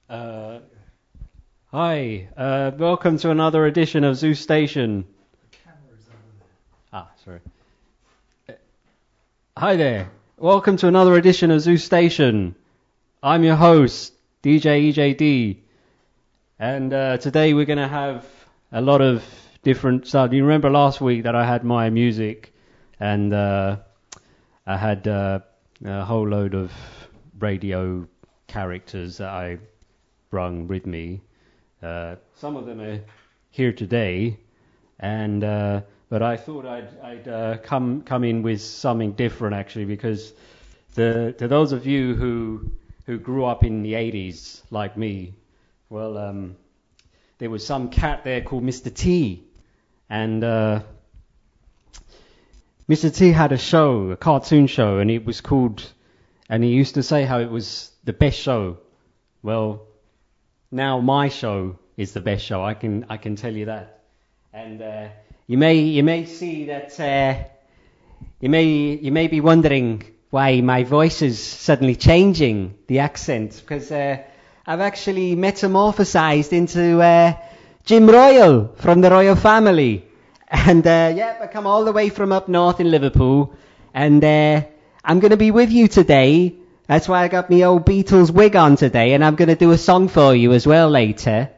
Uh, Hi, welcome to another edition of ZooStation. Sorry. Hi there, welcome to another edition of ZooStation. I'm your host, DJ EJD, and today we're going to have a lot of different stuff. You remember last week that I had my music, and I had a whole load of radio characters that I brung with me. Some of them are here today, and but I thought I'd come in with something different actually, because to those of you who grew up in the 80s like me, well, there was some cat there called Mr. T, and Mr. T had a show, a cartoon show, and it was called, and he used to say how it was the best show. Well, now my show is the best show. I can tell you that. And you may see that you may be wondering why my voice is suddenly changing, the accent, because I've actually metamorphosized into Jim Royal from the Royal Family. And I come all the way from up north in Liverpool, and I'm going to be with you today. That's why I got my old Beatles wig on today, and I'm going to do a song for you as well later.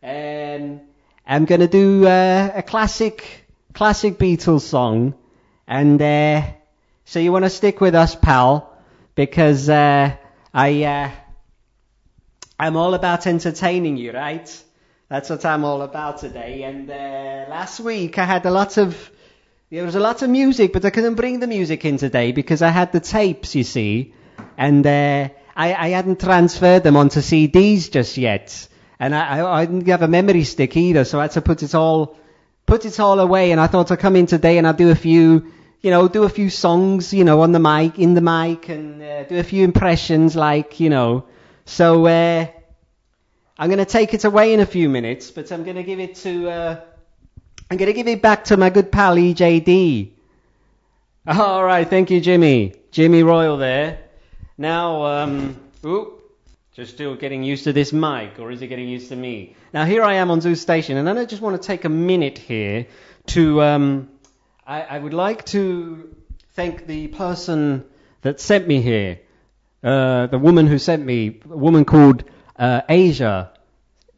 I'm going to do a classic Beatles song, and so you want to stick with us, pal, because I'm all about entertaining you, right? That's what I'm all about today. And last week I had there was a lot of music, but I couldn't bring the music in today because I had the tapes, you see. And I hadn't transferred them onto CDs just yet, and I didn't have a memory stick either, so I had to put it all away. And I thought I'd come in today and I'd do a few songs, on the mic, in the mic, and do a few impressions, So I'm going to take it away in a few minutes, but I'm going to give it back to my good pal EJD. All right, thank you, Jimmy Royal there. Now, just still getting used to this mic, or is it getting used to me? Now, here I am on ZooStation, and then I just want to take a minute here to, I would like to thank the person that sent me here, the woman who sent me, a woman called Asia,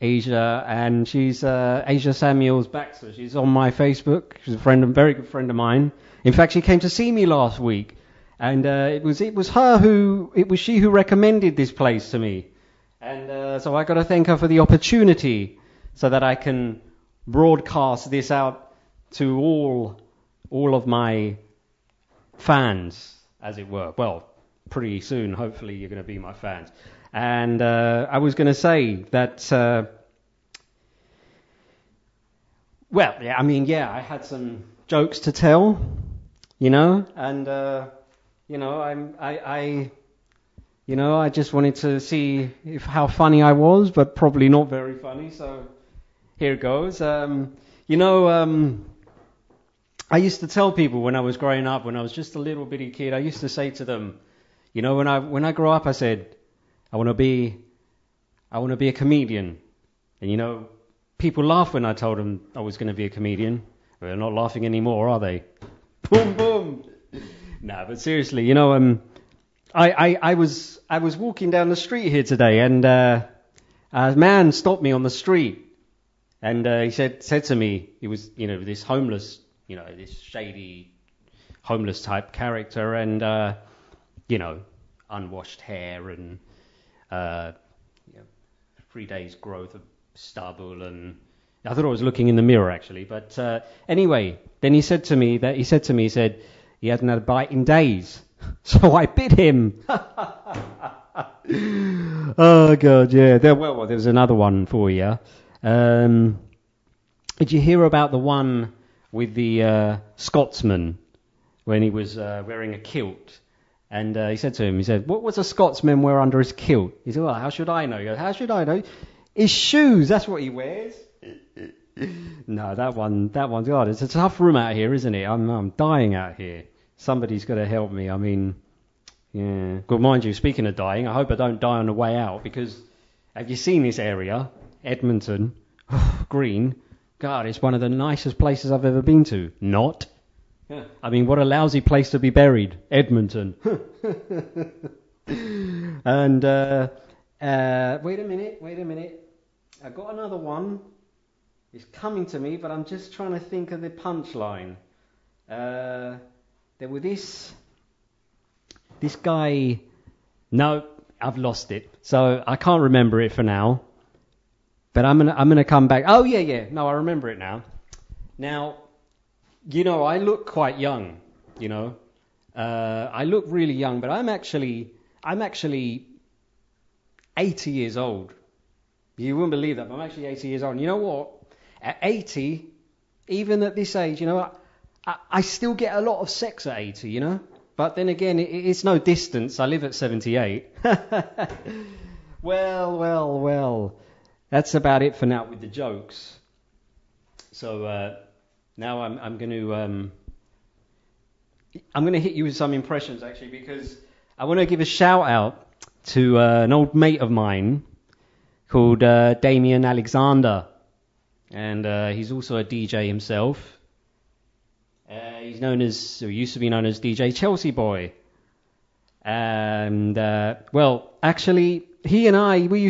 and she's Asia Samuels Baxter. She's on my Facebook. She's a very good friend of mine. In fact, she came to see me last week. And it was she who recommended this place to me, and so I got to thank her for the opportunity, so that I can broadcast this out to all of my fans, as it were. Well, pretty soon, hopefully, you're going to be my fans. And I was going to say that, I had some jokes to tell, and. I just wanted to see how funny I was, but probably not very funny. So here goes. I used to tell people when I was growing up, when I was just a little bitty kid, I used to say to them, when I grow up, I said, I want to be a comedian. And people laughed when I told them I was going to be a comedian. Well, they're not laughing anymore, are they? Boom, boom. No, but seriously, I was walking down the street here today, and a man stopped me on the street, and he said to me, he was, this homeless, this shady homeless type character, and unwashed hair, and 3 days growth of stubble, and I thought I was looking in the mirror actually, but anyway, then he said to me, he hadn't had a bite in days. So I bit him. Oh, God, yeah. There's another one for you. Did you hear about the one with the Scotsman when he was wearing a kilt? And he said to him, what was a Scotsman wear under his kilt? He said, well, how should I know? He goes, how should I know? His shoes, that's what he wears. No, that one, God, it's a tough room out here, isn't it? I'm dying out here. Somebody's got to help me. I mean, Yeah. Good, mind you, speaking of dying, I hope I don't die on the way out, because have you seen this area? Edmonton, Green. God, it's one of the nicest places I've ever been to. Not. Yeah. I mean, what a lousy place to be buried. Edmonton. And, wait a minute. I got another one. It's coming to me, but I'm just trying to think of the punchline. There were this guy. No, I've lost it, so I can't remember it for now. But I'm gonna come back. Oh yeah. No, I remember it now. Now, I look quite young. I look really young, but I'm actually 80 years old. You wouldn't believe that, but I'm actually 80 years old. And you know what? At 80, even at this age, I still get a lot of sex at 80, But then again, it's no distance. I live at 78. Well. That's about it for now with the jokes. So now I'm going to hit you with some impressions, actually, because I want to give a shout out to an old mate of mine called Damien Alexander. And he's also a DJ himself. He's used to be known as DJ Chelsea Boy. And, actually, he and I, we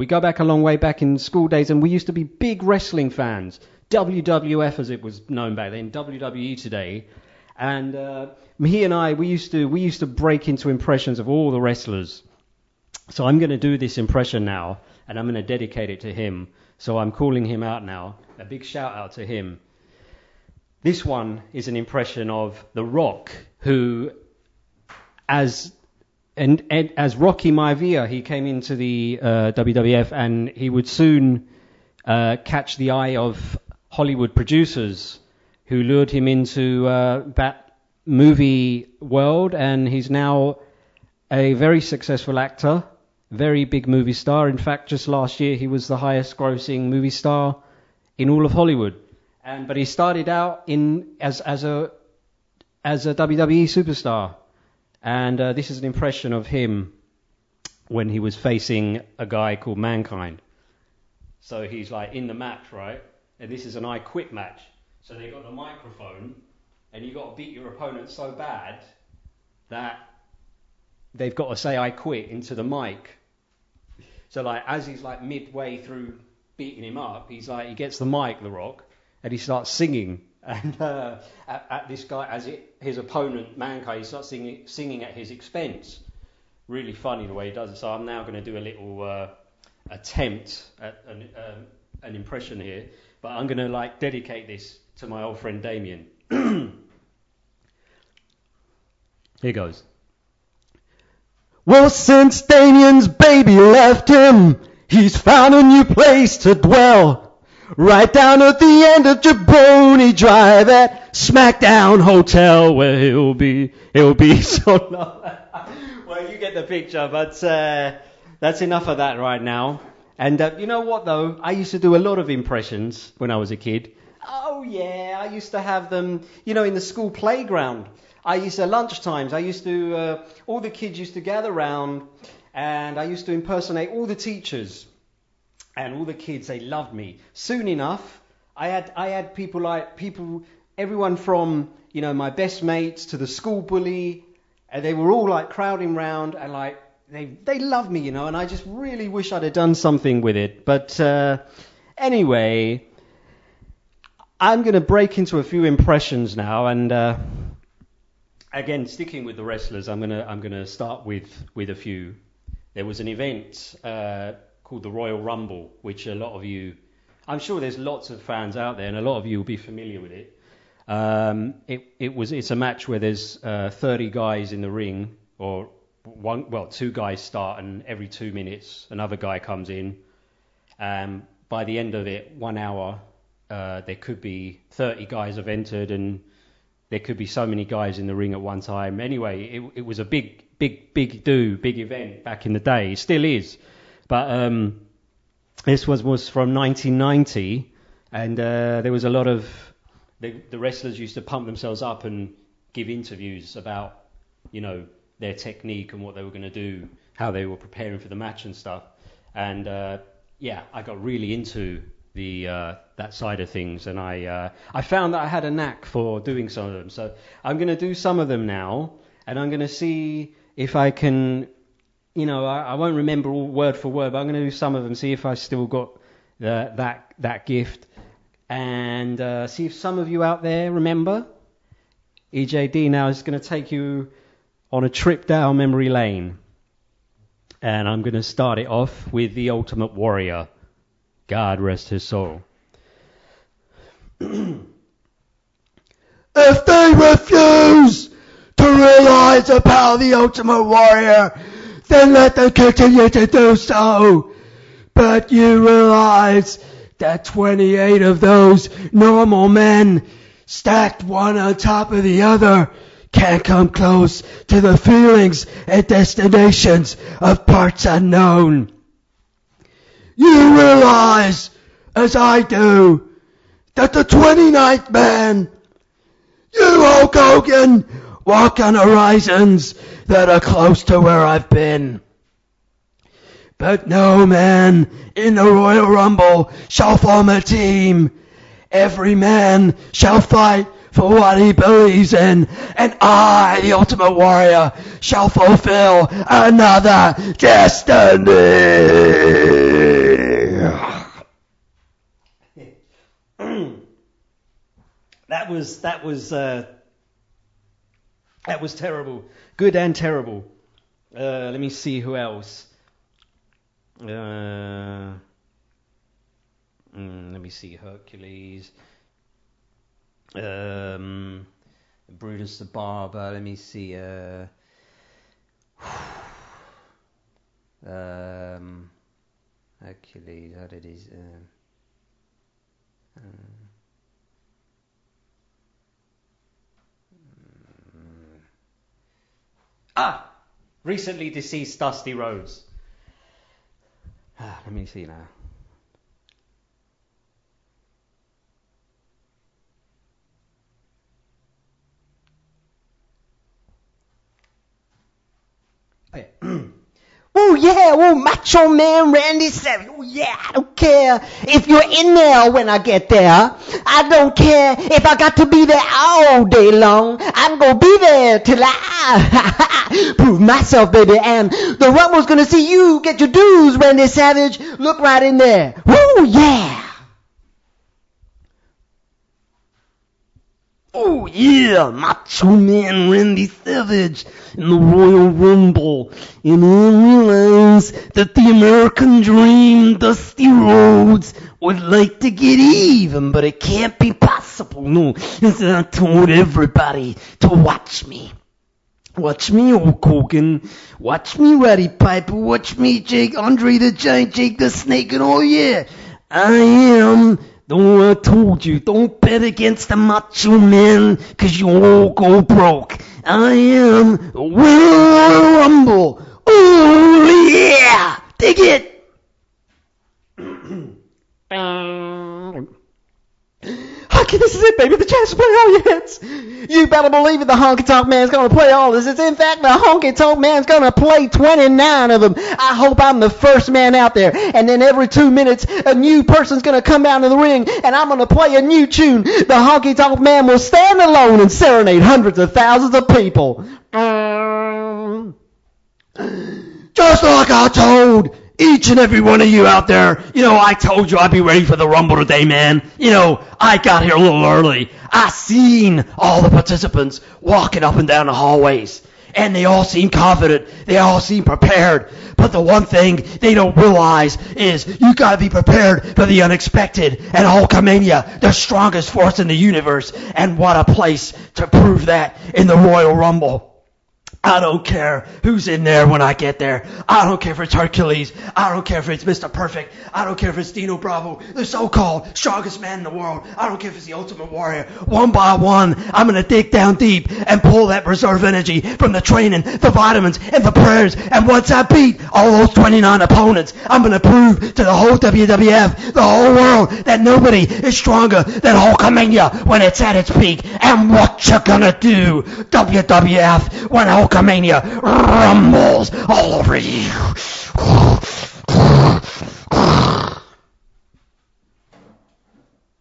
go back a long way back in school days, and we used to be big wrestling fans. WWF, as it was known back then, WWE today. And he and I, we used to break into impressions of all the wrestlers. So I'm going to do this impression now, and I'm going to dedicate it to him. So I'm calling him out now. A big shout out to him. This one is an impression of The Rock, who, as Rocky Maivia, he came into the WWF, and he would soon catch the eye of Hollywood producers who lured him into that movie world, and he's now a very successful actor, very big movie star. In fact, just last year he was the highest grossing movie star in all of Hollywood. But he started out as a WWE superstar. And this is an impression of him when he was facing a guy called Mankind. So he's like in the match, right? And this is an I Quit match. So they got the microphone, and you got to beat your opponent so bad that they've got to say I quit into the mic. So like as he's like midway through beating him up, he gets the mic, The Rock, and he starts singing. And at this guy, his opponent, Mankind, he starts singing at his expense. Really funny the way he does it. So I'm now going to do a little attempt at an impression here. But I'm going to dedicate this to my old friend Damien. Here goes. Well, since Damien's baby left him, he's found a new place to dwell. Right down at the end of Jabroni Drive at SmackDown Hotel, where he'll be so long. Well, you get the picture, but that's enough of that right now. And you know what, though? I used to do a lot of impressions when I was a kid. Oh, yeah, I used to have them, in the school playground. Lunchtimes, all the kids used to gather round, and I used to impersonate all the teachers. And all the kids, they loved me. Soon enough, I had everyone from, my best mates to the school bully, and they were all crowding round, and they loved me, and I just really wish I'd have done something with it. But anyway, I'm going to break into a few impressions now, and again, sticking with the wrestlers, I'm gonna start with a few. There was an event called the Royal Rumble, which a lot of you, I'm sure there's lots of fans out there, and a lot of you will be familiar with it. It's a match where there's 30 guys in the ring, or two guys start, and every 2 minutes another guy comes in. By the end of it, 1 hour, there could be 30 guys have entered, and there could be so many guys in the ring at one time. Anyway, it was a big event back in the day. It still is. But this was from 1990, and there was a lot of the wrestlers used to pump themselves up and give interviews about their technique and what they were going to do, how they were preparing for the match and stuff. And yeah, I got really into the that side of things, and I found that I had a knack for doing some of them. So I'm going to do some of them now, and I'm going to see if I can, you know, I won't remember all word for word, but I'm going to do some of them, see if I still got that gift, and see if some of you out there remember. EJD now is going to take you on a trip down memory lane. And I'm going to start it off with the Ultimate Warrior. God rest his soul. If they refuse to realize the power of the Ultimate Warrior, then let them continue to do so. But you realize that 28 of those normal men, stacked one on top of the other, can't come close to the feelings and destinations of parts unknown. You realize, as I do, that the 29th man, you Hulk Hogan, walk on horizons that are close to where I've been. But no man in the Royal Rumble shall form a team. Every man shall fight for what he believes in, and I, the Ultimate Warrior, shall fulfill another destiny. That was terrible. Good and terrible. Let me see who else. Let me see, Hercules. Brutus the Barber. Let me see. Hercules. How did he? Recently deceased Dusty Rhodes. Let me see now. Oh yeah, oh Macho Man Randy Savage. Oh yeah, I don't care if you're in there when I get there. I don't care if I got to be there all day long. I'm gonna be there till I prove myself, baby. And the Rumble's gonna see you get your dues, Randy Savage. Look right in there. Woo yeah. Oh yeah, Macho Man Randy Savage in the Royal Rumble. And I realize that the American Dream, Dusty Rhodes, would like to get even, but it can't be possible. No, so I told everybody to watch me. Watch me, Hulk Hogan. Watch me, Roddy Piper. Watch me, Andre the Giant, Jake the Snake, and oh yeah, I am... I told you, don't bet against the Macho Man, 'cause you all go broke. I am the winner of the Rumble. Oh yeah! Dig it! Okay, this is it, baby. The chance to play all your hits. You better believe it, the Honky Tonk Man's gonna play all this. It's in fact, the Honky Tonk Man's gonna play 29 of them. I hope I'm the first man out there. And then every 2 minutes, a new person's gonna come down to the ring, and I'm gonna play a new tune. The Honky Tonk Man will stand alone and serenade hundreds of thousands of people. Just like I told each and every one of you out there, I told you I'd be ready for the Rumble today, man. I got here a little early. I seen all the participants walking up and down the hallways, and they all seem confident. They all seem prepared. But the one thing they don't realize is you got to be prepared for the unexpected. And Hulkamania, the strongest force in the universe, and what a place to prove that in the Royal Rumble. I don't care who's in there when I get there. I don't care if it's Hercules. I don't care if it's Mr. Perfect. I don't care if it's Dino Bravo, the so-called strongest man in the world. I don't care if it's the Ultimate Warrior. One by one, I'm going to dig down deep and pull that reserve energy from the training, the vitamins, and the prayers. And once I beat all those 29 opponents, I'm going to prove to the whole WWF, the whole world, that nobody is stronger than Hulkamania when it's at its peak. And what you going to do, WWF, when Hulkamania Hulkamania rumbles all over you.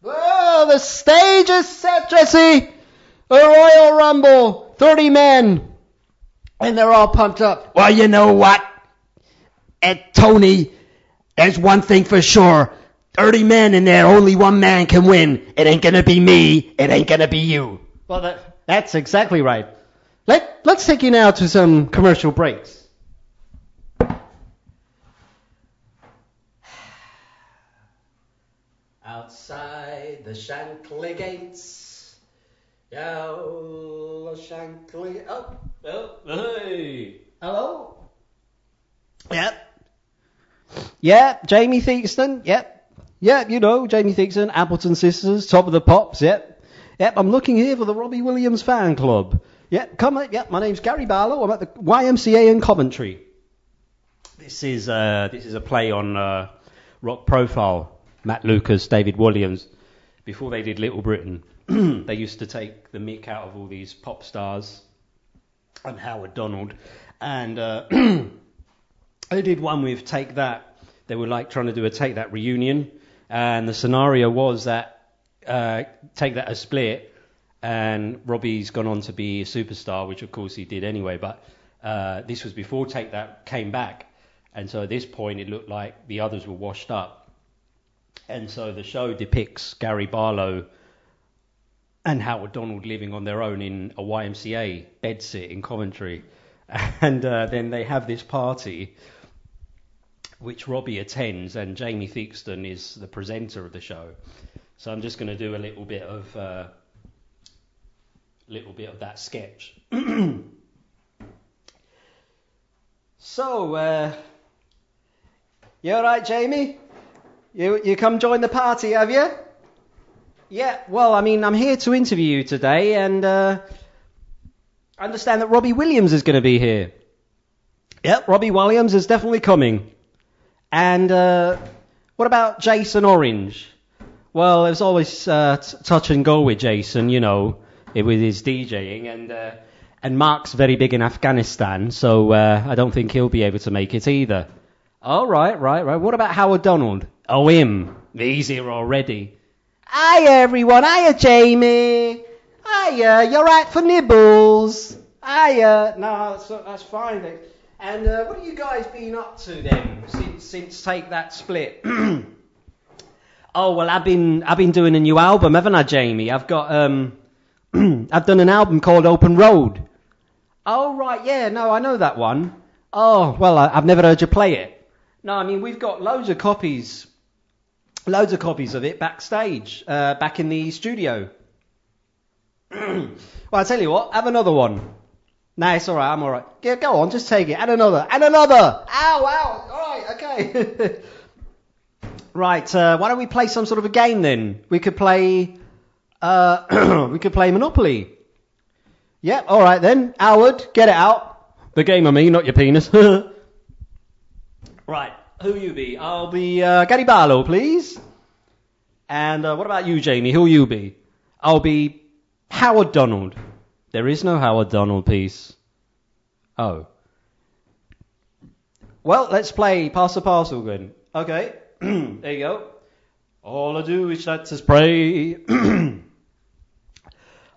Well, the stage is set, Jesse. A Royal Rumble, 30 men, and they're all pumped up. Well, you know what? Tony, there's one thing for sure. 30 men in there, only one man can win. It ain't gonna be me. It ain't gonna be you. Well, that's exactly right. Let's take you now to some commercial breaks. Outside the Shankly gates. Oh, Shankly. Oh, hey. Hello? Yep. Yeah, Jamie Theakston. Yep. Yep, you know, Jamie Theakston, Appleton Sisters, Top of the Pops. Yep. Yep, I'm looking here for the Robbie Williams fan club. Yep, come on. Yep, my name's Gary Barlow. I'm at the YMCA in Coventry. This is a play on Rock Profile. Matt Lucas, David Williams. Before they did Little Britain, they used to take the mick out of all these pop stars and Howard Donald. And they did one with Take That. They were like trying to do a Take That reunion. And the scenario was that Take That a split. And Robbie's gone on to be a superstar, which of course he did anyway. But this was before Take That came back. And so at this point it looked like the others were washed up. And so the show depicts Gary Barlow and Howard Donald living on their own in a YMCA bedsit in Coventry. And then they have this party, which Robbie attends, and Jamie Theakston is the presenter of the show. So I'm just going to do a little bit of that sketch. So, you all right, Jamie? You come join the party, have you? Yeah, well, I mean, I'm here to interview you today, and I understand that Robbie Williams is going to be here. Yep, Robbie Williams is definitely coming. And what about Jason Orange? Well, there's always touch and go with Jason, you know, with his DJing, and Mark's very big in Afghanistan, so I don't think he'll be able to make it either. Oh, right. What about Howard Donald? Oh, him. He's here already. Hiya, everyone. Hiya, Jamie. Hiya, you're right for nibbles. Hiya. No, that's fine. And what have you guys been up to then since Take That split? Oh, well, I've been doing a new album, haven't I, Jamie? I've got I've done an album called Open Road. Oh, right, yeah, no, I know that one. Oh, well, I've never heard you play it. No, I mean, we've got loads of copies of it backstage, back in the studio. Well, I tell you what, have another one. No, it's all right, I'm all right. Yeah, go on, just take it. And another. Ow, all right, okay. Right, why don't we play some sort of a game then? We could play Monopoly. Yep, all right then. Howard, get it out. The game, I mean, not your penis. Right, who you be? I'll be Gary Barlow, please. And what about you, Jamie? Who'll you be? I'll be Howard Donald. There is no Howard Donald piece. Oh. Well, let's play Pass the Parcel then. Okay, there you go. All I do is that to spray.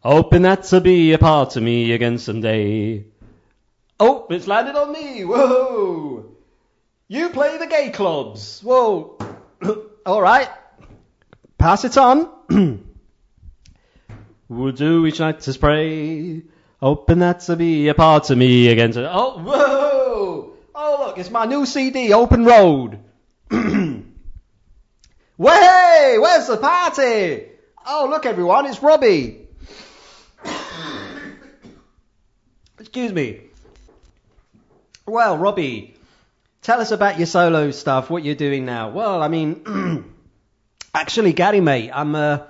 Hoping that to be a part of me again someday. Oh, it's landed on me. Whoa. You play the gay clubs. Whoa. All right. Pass it on. Would do each night to spray. Hoping that to be a part of me again. Oh, whoa. Oh, look, it's my new CD, Open Road. Way, where's the party? Oh, look, everyone, it's Robbie. Excuse me. Well, Robbie, tell us about your solo stuff, what you're doing now. Well, I mean, actually, Gary, mate, I'm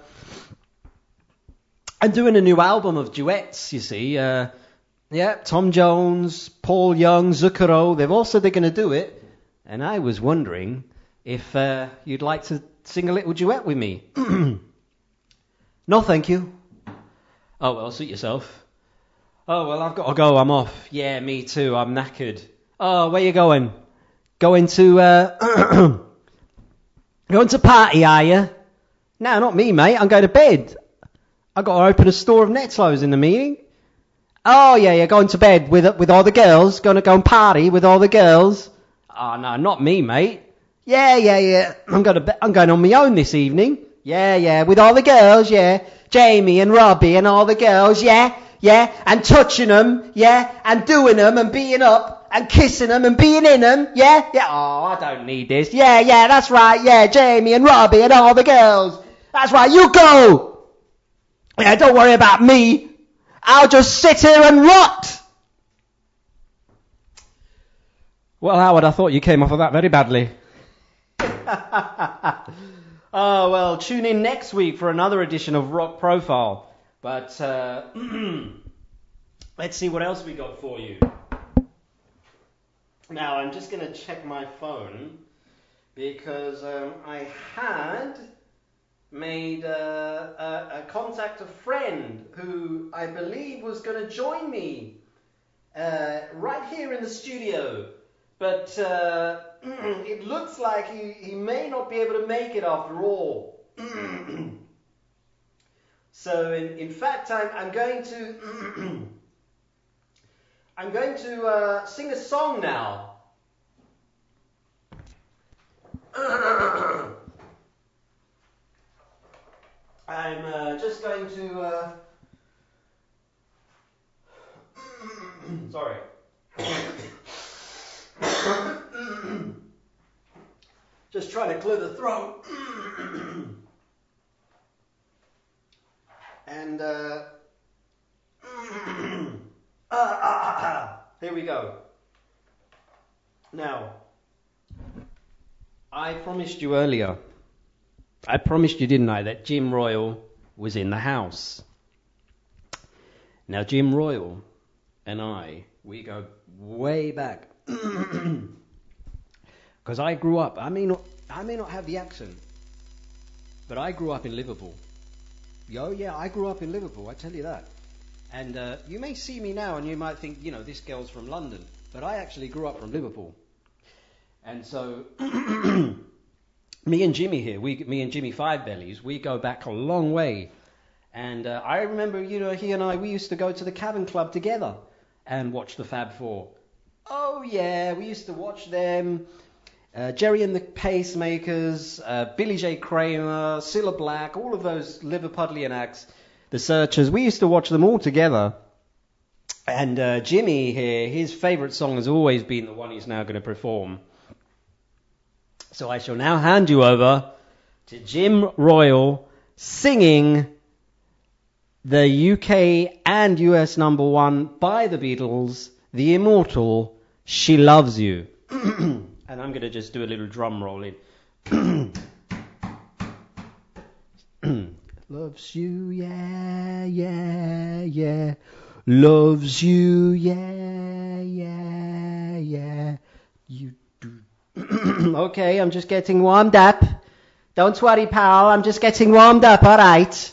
doing a new album of duets, you see. Yeah, Tom Jones, Paul Young, Zucchero, they've all said they're going to do it. And I was wondering if you'd like to sing a little duet with me. No, thank you. Oh, well, suit yourself. Oh, well, I've got to go. I'm off. Yeah, me too. I'm knackered. Oh, where you going? Going to, going to party, are you? No, not me, mate. I'm going to bed. I've got to open a store of Netzlos in the meeting. Oh, yeah, you're going to bed with all the girls? Going to go and party with all the girls? Oh, no, not me, mate. Yeah. I'm going on my own this evening. Yeah, with all the girls, yeah. Jamie and Robbie and all the girls, yeah. And touching them, yeah. And doing them and being up and kissing them and being in them, yeah. Oh, I don't need this. Yeah, that's right, yeah. Jamie and Robbie and all the girls. That's right, you go. Yeah, don't worry about me. I'll just sit here and rot. Well, Howard, I thought you came off of that very badly. Oh, well, tune in next week for another edition of Rock Profile. But let's see what else we got for you. Now, I'm just going to check my phone because I had made a contact a friend who I believe was going to join me right here in the studio. But it looks like he may not be able to make it after all. So in fact, I'm going to sing a song now. I'm just going to sorry. Just trying to clear the throat. And here we go. Now, I promised you earlier, didn't I, that Jim Royal was in the house. Now, Jim Royal and I, we go way back. Because I grew up, I may not have the accent, but I grew up in Liverpool. Oh yeah, I grew up in Liverpool, I tell you that. And you may see me now and you might think, this girl's from London, but I actually grew up from Liverpool. And so, me and Jimmy here, me and Jimmy Five Bellies, we go back a long way. And I remember, he and I, we used to go to the Cavern Club together and watch the Fab Four. Oh yeah, we used to watch them. Jerry and the Pacemakers, Billy J. Kramer, Cilla Black, all of those Liverpudlian acts, the Searchers, we used to watch them all together. And Jimmy here, his favourite song has always been the one he's now going to perform. So I shall now hand you over to Jim Royal singing the UK and US number one by the Beatles, the immortal She Loves You. And I'm going to just do a little drum roll in. Loves you, yeah. Loves you, yeah. You do. Okay, I'm just getting warmed up. Don't worry, pal. I'm just getting warmed up, all right?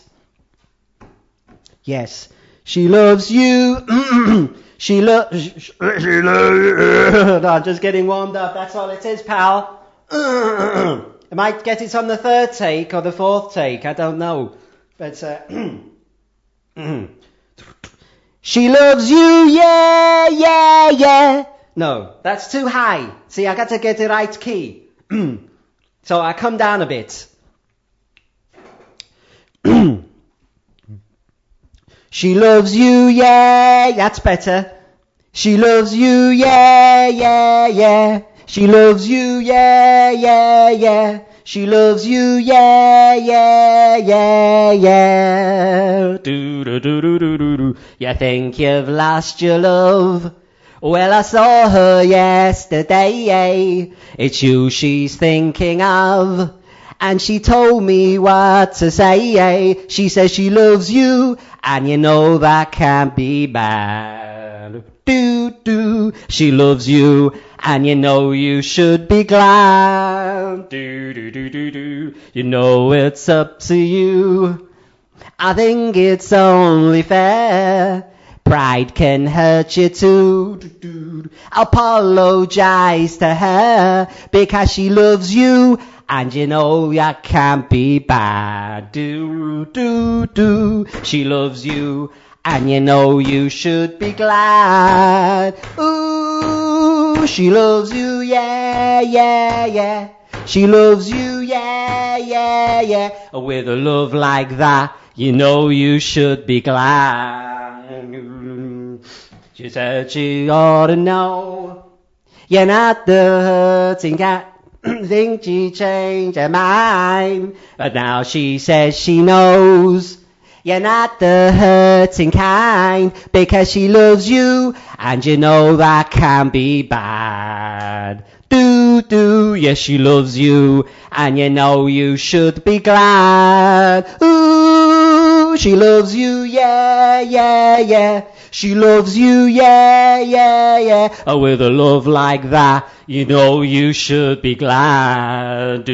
Yes. She loves you. She loves. No, I'm just getting warmed up. That's all it is, pal. I might get it on the third take or the fourth take. I don't know. But she loves you, yeah. No, that's too high. See, I got to get the right key. So I come down a bit. She loves you, yeah, that's better. She loves you, yeah. She loves you, yeah. She loves you, yeah. Do. You think you've lost your love? Well, I saw her yesterday. It's you she's thinking of. And she told me what to say. She says she loves you, and you know that can't be bad. Do. She loves you, and you know you should be glad. Do. You know it's up to you. I think it's only fair. Pride can hurt you too. Apologize to her because she loves you, and you know you can't be bad. She loves you, and you know you should be glad. Ooh, she loves you, yeah, yeah, yeah. She loves you, yeah, yeah, yeah. With a love like that, you know you should be glad. She said she ought to know you're not the hurting cat. Think she changed her mind, but now she says she knows you're not the hurting kind, because she loves you, and you know that can be bad. Yes, she loves you, and you know you should be glad. Ooh, she loves you, yeah, yeah, yeah. She loves you, yeah, yeah, yeah. Oh, with a love like that, you know you should be glad.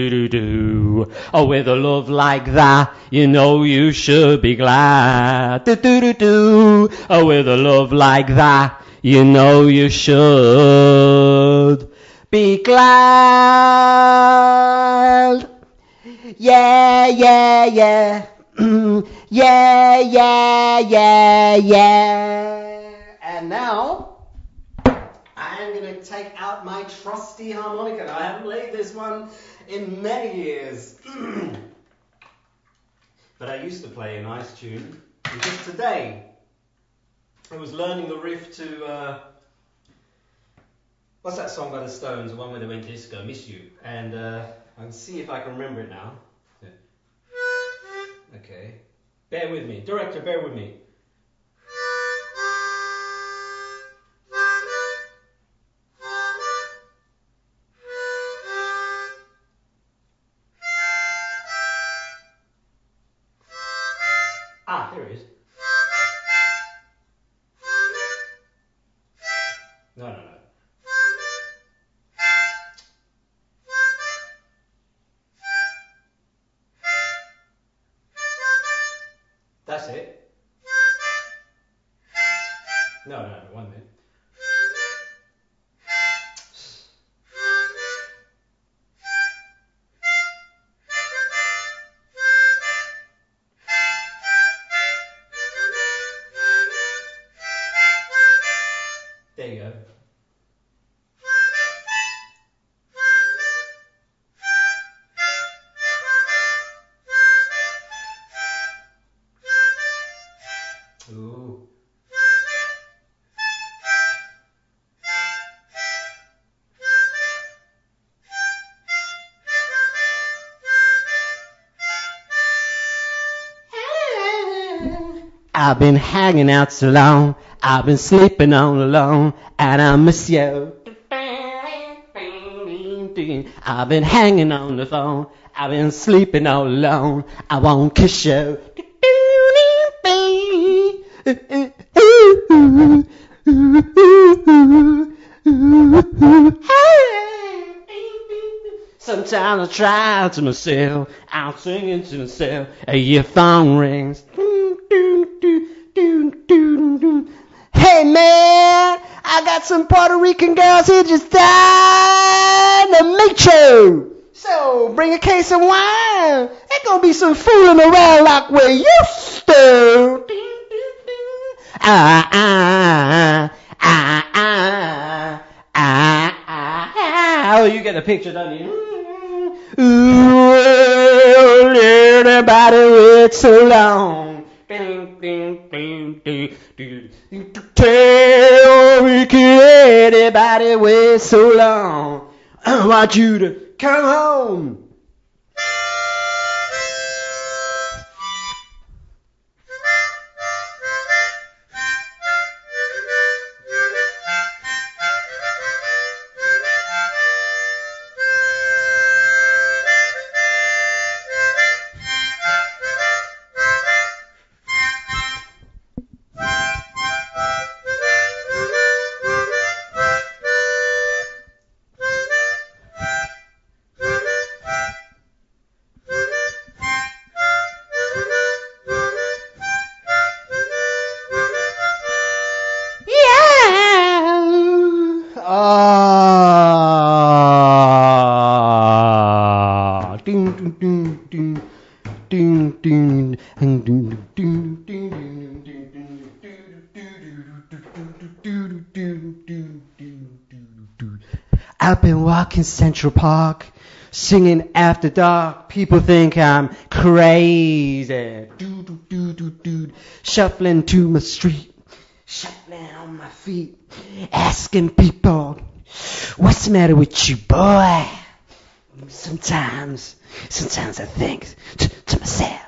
Oh, with a love like that, you know you should be glad. Oh, with a love like that, you know you should be glad. Yeah, yeah, yeah. Yeah, yeah, yeah, yeah. And now, I'm going to take out my trusty harmonica. I haven't played this one in many years. But I used to play a nice tune. And just today, I was learning the riff to... what's that song by the Stones, the one where they went disco, Miss You. And I'll see if I can remember it now. Okay. Bear with me. Director, bear with me. Ah, here it is. No. That's it. No, 1 minute. There you go. Ooh. I've been hanging out so long, I've been sleeping all alone, and I miss you. I've been hanging on the phone, I've been sleeping all alone, I won't kiss you. Sometimes I try to myself, I'm singing to myself, your phone rings. Hey man, I got some Puerto Rican girls here just dying to meet you. So bring a case of wine. Ain't gonna be some fooling around like we used to. Oh, you get the picture, don't you? Ooh, everybody wait so long. Tell me, can anybody wait so long? I want you to come home. I've been walking Central Park, singing After Dark. People think I'm crazy. Shuffling to my street, shuffling on my feet, asking people, what's the matter with you, boy? Sometimes I think to myself,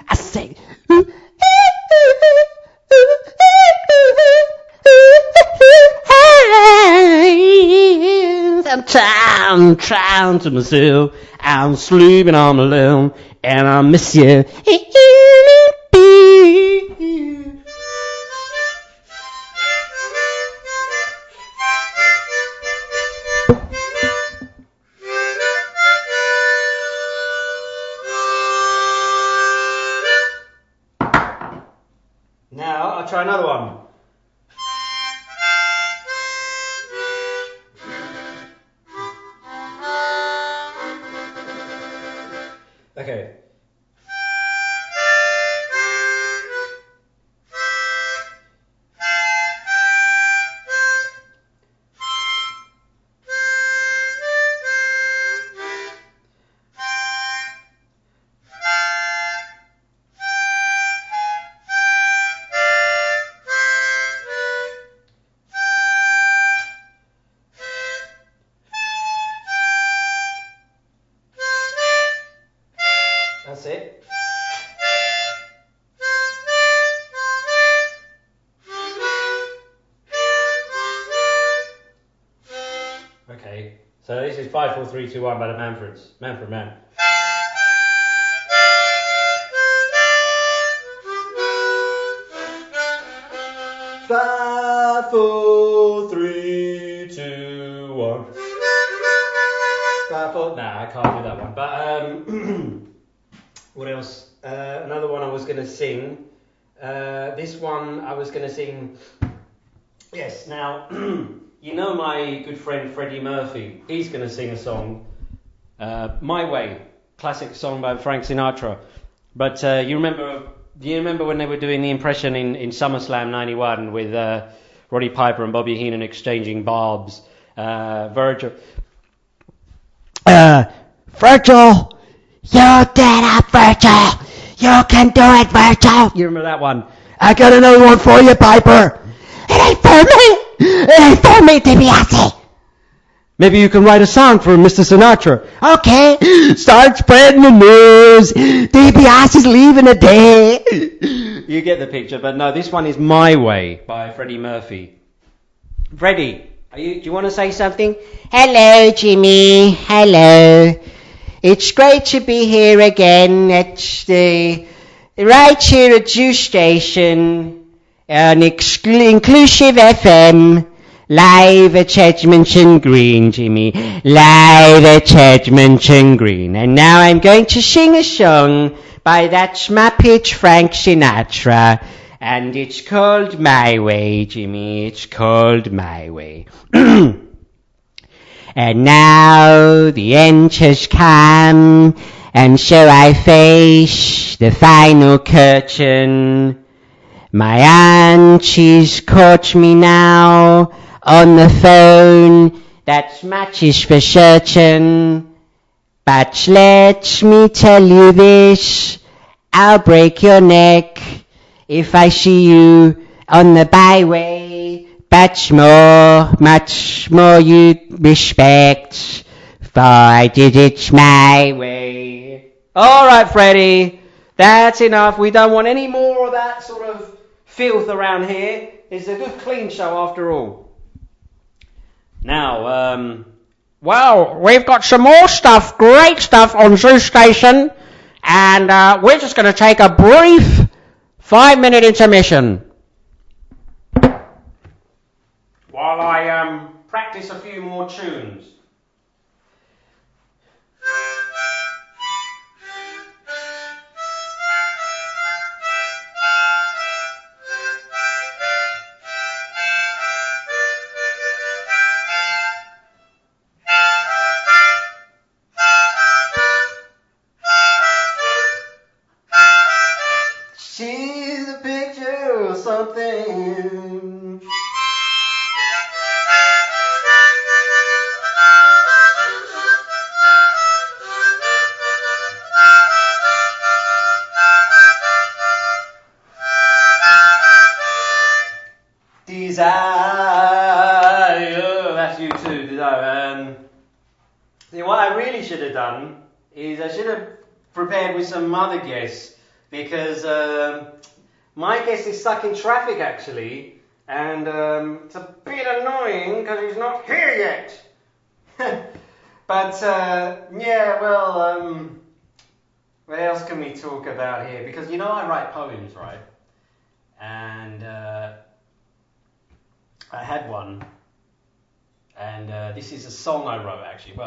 I say, sometimes to myself, I'm sleeping all alone, and I miss you. Now I'll try another one. Okay. That's it. Okay, so this is 5, 4, 3, 2, 1 by the Manfreds. Manfred Man. 5, 4, 3, 2, 1. 5, 4. Nah, I can't do that one. But what else? Another one I was gonna sing. This one I was gonna sing. Yes. Now, you know my good friend Freddie Murphy. He's gonna sing a song, "My Way," classic song by Frank Sinatra. But you remember when they were doing the impression in SummerSlam '91 with Roddy Piper and Bobby Heenan exchanging barbs? Virgil. Virgil, you did it, Virgil. You can do it, Virgil. You remember that one? I got another one for you, Piper. It ain't for me. It ain't for me, DiBiase. Maybe you can write a song for Mr. Sinatra. Okay, start spreading the news. DiBiase's leaving today. You get the picture, but no, this one is "My Way" by Freddie Murphy. Freddie, do you want to say something? Hello, Jimmy. Hello. It's great to be here again at right here at ZooStation on Inclusive FM, live at Edmonton Green, Jimmy. Live at Edmonton Green. And now I'm going to sing a song by that Muppet Frank Sinatra. And it's called "My Way," Jimmy. It's called "My Way." And now the end has come, and so I face the final curtain. My auntie's caught me now on the phone, that much is for certain. But let me tell you this, I'll break your neck if I see you on the byway. Much more you respect, for I did it my way. All right, Freddie, that's enough. We don't want any more of that sort of filth around here. It's a good, clean show after all. Now, Well, we've got some more stuff, great stuff on ZooStation, and we're just going to take a brief 5-minute intermission. while I practice a few more tunes. She's a picture of something. desire. That's you too. See, what I really should have done is I should have prepared with some other guests, because my guest is stuck in traffic actually, and it's a bit annoying because he's not here yet. But what else can we talk about here? Because I write poems, right? And I had one, and this is a song I wrote actually.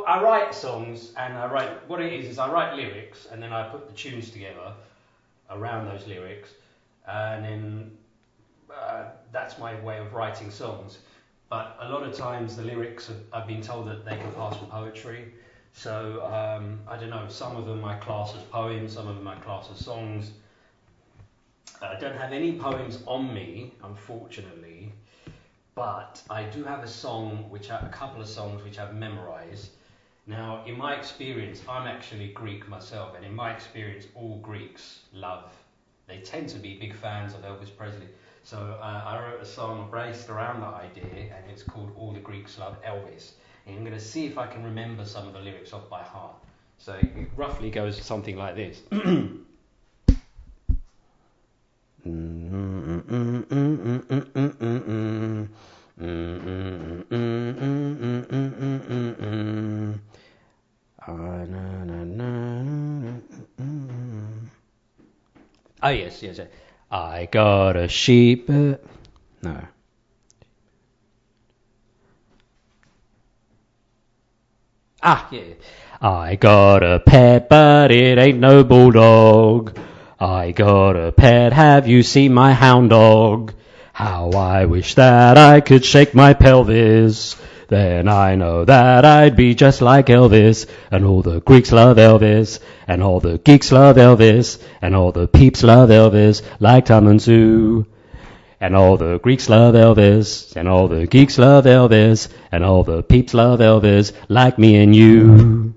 I write songs, and I write lyrics, and then I put the tunes together around those lyrics, and then that's my way of writing songs. But a lot of times the lyrics, I've been told that they can pass for poetry. So I don't know, some of them I class as poems, some of them I class as songs. I don't have any poems on me, unfortunately, but I do have a couple of songs which I've memorized. Now, in my experience, I'm actually Greek myself, and in my experience, all Greeks they tend to be big fans of Elvis Presley. So I wrote a song based around that idea, and it's called All the Greeks Love Elvis. And I'm going to see if I can remember some of the lyrics off by heart. So it roughly goes something like this. Oh yes. I got a sheep. No. Yeah. I got a pet, but it ain't no bulldog. I got a pet, have you seen my hound dog? How I wish that I could shake my pelvis. Then I know that I'd be just like Elvis. And all the Greeks love Elvis. And all the geeks love Elvis. And all the peeps love Elvis, like Tom and Sue. And all the Greeks love Elvis. And all the geeks love Elvis. And all the peeps love Elvis, like me and you.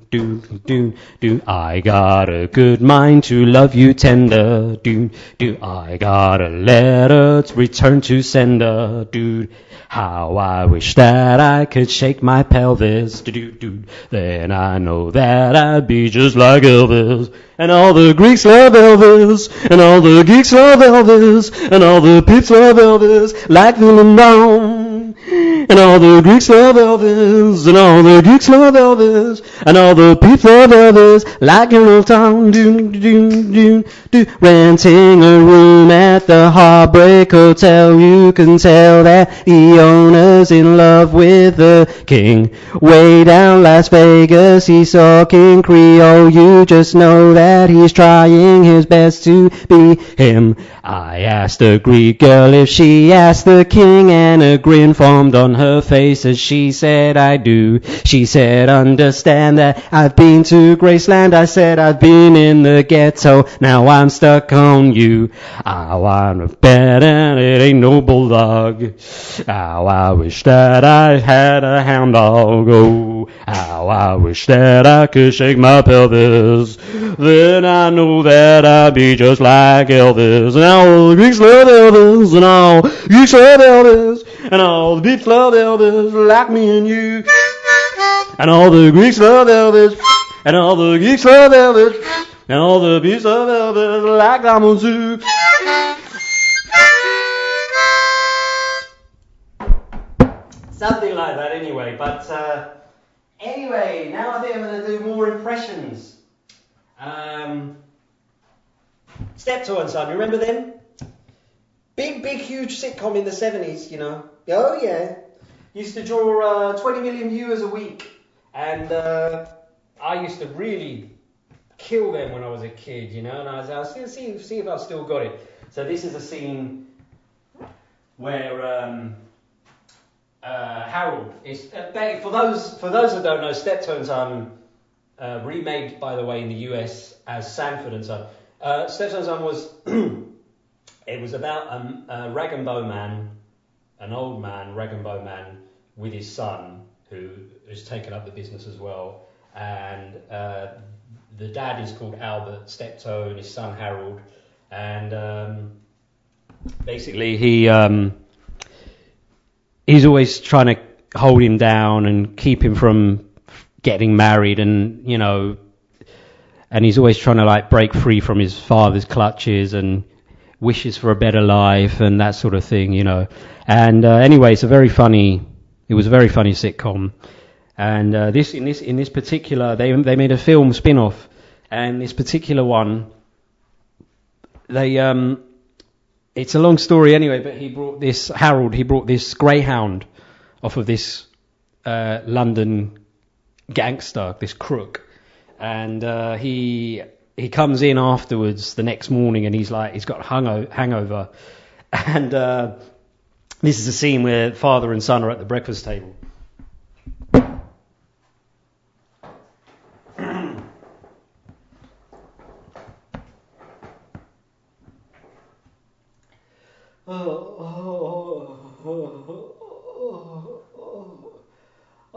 I got a good mind to love you tender. I got a letter to return to sender. How I wish that I could shake my pelvis. Then I know that I'd be just like Elvis. And all the Greeks love Elvis. And all the geeks love Elvis. And all the peeps love Elvis, like Willem Brown. And all the Greeks love Elvis. And all the geeks love Elvis. And all the peeps love Elvis, like in old town. Renting a room at the Heartbreak Hotel. You can tell that the owner's in love with the king. Way down Las Vegas, he's talking Creole. You just know that he's trying his best to be him. I asked the Greek girl if she asked the king, and a grin formed on her face as she said, I do. She said, understand that I've been to Graceland. I said, I've been in the ghetto. Now I'm stuck on you. I want a pet and it ain't no bulldog. How I wish that I had a hound dog. Oh, how I wish that I could shake my pelvis. Then I know that I'd be just like Elvis. And all the Greeks love Elvis. And all the Greeks love Elvis. And all the beeps love Elvis, like me and you. And all the Greeks love Elvis. And all the geeks love Elvis. And all the beeps love Elvis, like Tom and Sue. Something like that anyway. But anyway, now I think I'm going to do more impressions. Steptoe and Son, you remember them? Big, huge sitcom in the 70s, Oh, yeah. Used to draw 20 million viewers a week. And I used to really kill them when I was a kid, And I was see if I've still got it. So this is a scene where Harold is... for those that don't know, Steptoe and Son, remade, by the way, in the US as Sanford and Son. Steptoe and Son was... It was about a rag and bow man, an old man, rag and bow man, with his son, who has taken up the business as well. And the dad is called Albert Steptoe, and his son Harold. and basically he's always trying to hold him down and keep him from getting married, and and he's always trying to like break free from his father's clutches and wishes for a better life and that sort of thing, And anyway, it was a very funny sitcom. And in this particular, they made a film spin-off, and this particular one, it's a long story anyway, but Harold brought this greyhound off of this London gangster, this crook, and he comes in afterwards the next morning, and he's got hangover, and this is a scene where father and son are at the breakfast table.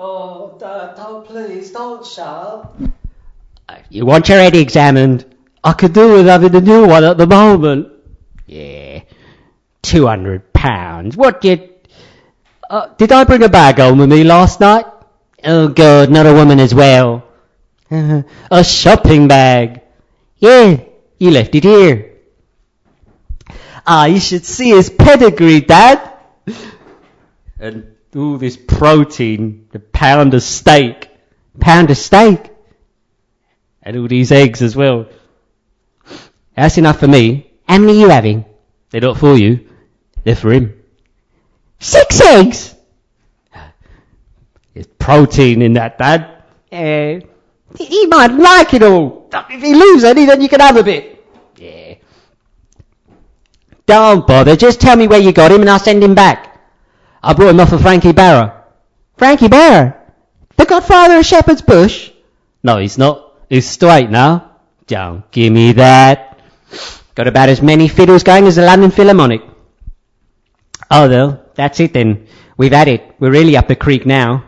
Oh, Dad, please, don't shout. You want your head examined? I could do with having a new one at the moment. Yeah, £200. What did I bring a bag home with me last night? Oh, God, not a woman as well. A shopping bag. Yeah, you left it here. You should see his pedigree, Dad. And all this protein, a pound of steak. Pound of steak? And all these eggs as well. That's enough for me. How many are you having? They're not for you. They're for him. 6 eggs? There's protein in that, Dad. He might like it all. If he leaves any, then you can have a bit. Yeah. Don't bother. Just tell me where you got him and I'll send him back. I brought him off of Frankie Barra. Frankie Barra? The godfather of Shepherd's Bush? No, he's not. He's straight now. Don't give me that. Got about as many fiddles going as the London Philharmonic. Oh, well, that's it then. We've had it. We're really up the creek now.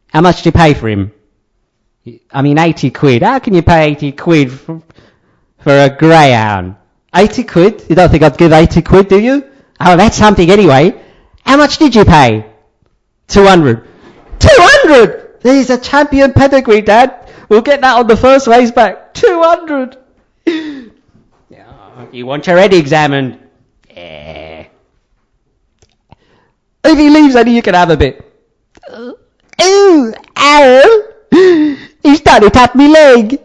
How much do you pay for him? I mean, 80 quid. How can you pay 80 quid for a greyhound? 80 quid? You don't think I'd give 80 quid, do you? Oh, that's something anyway. How much did you pay? 200. 200? He's a champion pedigree, Dad. We'll get that on the first race back. 200. You want your head examined? Yeah. If he leaves any, you can have a bit. Ooh, ow! He's done it at me leg.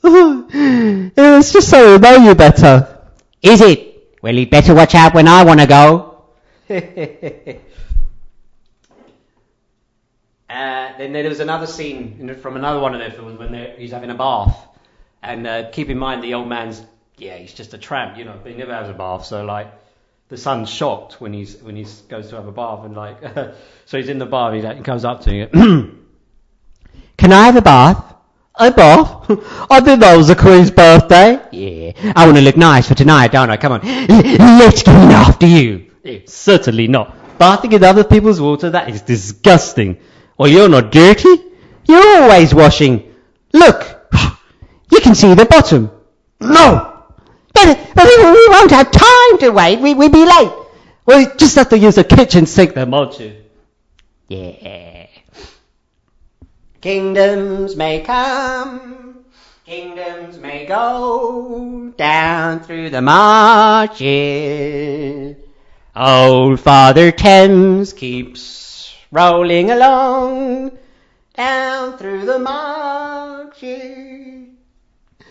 It's just so I know you better. Is it? Well, he'd better watch out when I want to go. Then there was another scene from another one of their films when he's having a bath. And keep in mind, the old man's, he's just a tramp, but he never has a bath. So, the son's shocked when he goes to have a bath. And, so he's in the bath, he comes up to him. Can I have a bath? A bath? I didn't know it was the Queen's birthday. Yeah, I want to look nice for tonight, don't I? Come on, let's get in after you. Certainly not. Bathing in other people's water, that is disgusting. Well, you're not dirty. You're always washing. Look, you can see the bottom. No! But we won't have time to wait. We'll be late. Well, you just have to use the kitchen sink then, won't you? Yeah. Kingdoms may come, kingdoms may go, down through the marshes. Old Father Thames keeps rolling along, down through the marshes.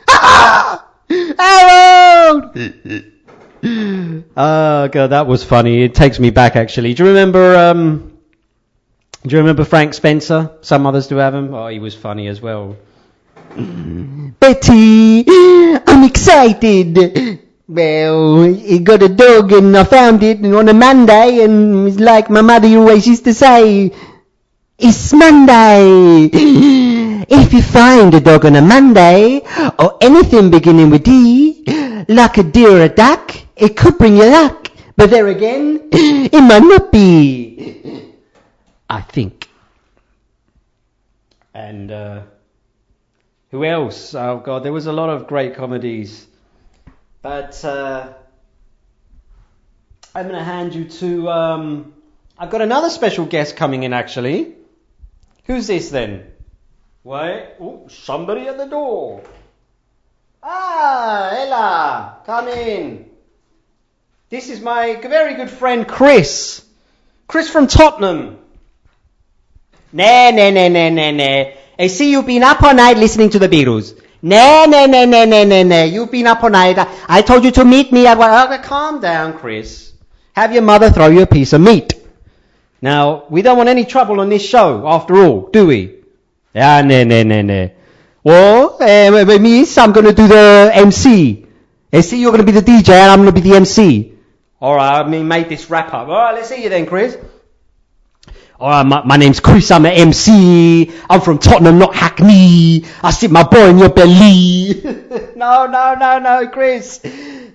Ah! Harold! Oh, God, that was funny. It takes me back, actually. Do you remember Frank Spencer? Some others do have him. Oh, he was funny as well. Betty, I'm excited. Well, he got a dog and I found it on a Monday, and it's like my mother always used to say, it's Monday. If you find a dog on a Monday, or anything beginning with D, like a deer or a duck, it could bring you luck. But there again, it might not be. I think. And who else? Oh, God, there was a lot of great comedies. But I'm going to hand you to... I've got another special guest coming in, actually. Who's this, then? Wait. Oh, somebody at the door. Ah, Ella, come in. This is my very good friend, Chris. Chris from Tottenham. Nah. I see you've been up all night listening to the Beatles. Nah. You've been up all night. I told you to meet me at... Calm down, Chris. Have your mother throw you a piece of meat. Now, we don't want any trouble on this show, after all, do we? Nah. Well, it means I'm going to do the MC. I see you're going to be the DJ and I'm going to be the MC. All right, I mean, make this wrap up. All right, let's see you then, Chris. All right, my name's Chris. I'm an MC. I'm from Tottenham, not Hackney. I sit my boy in your belly. No, Chris.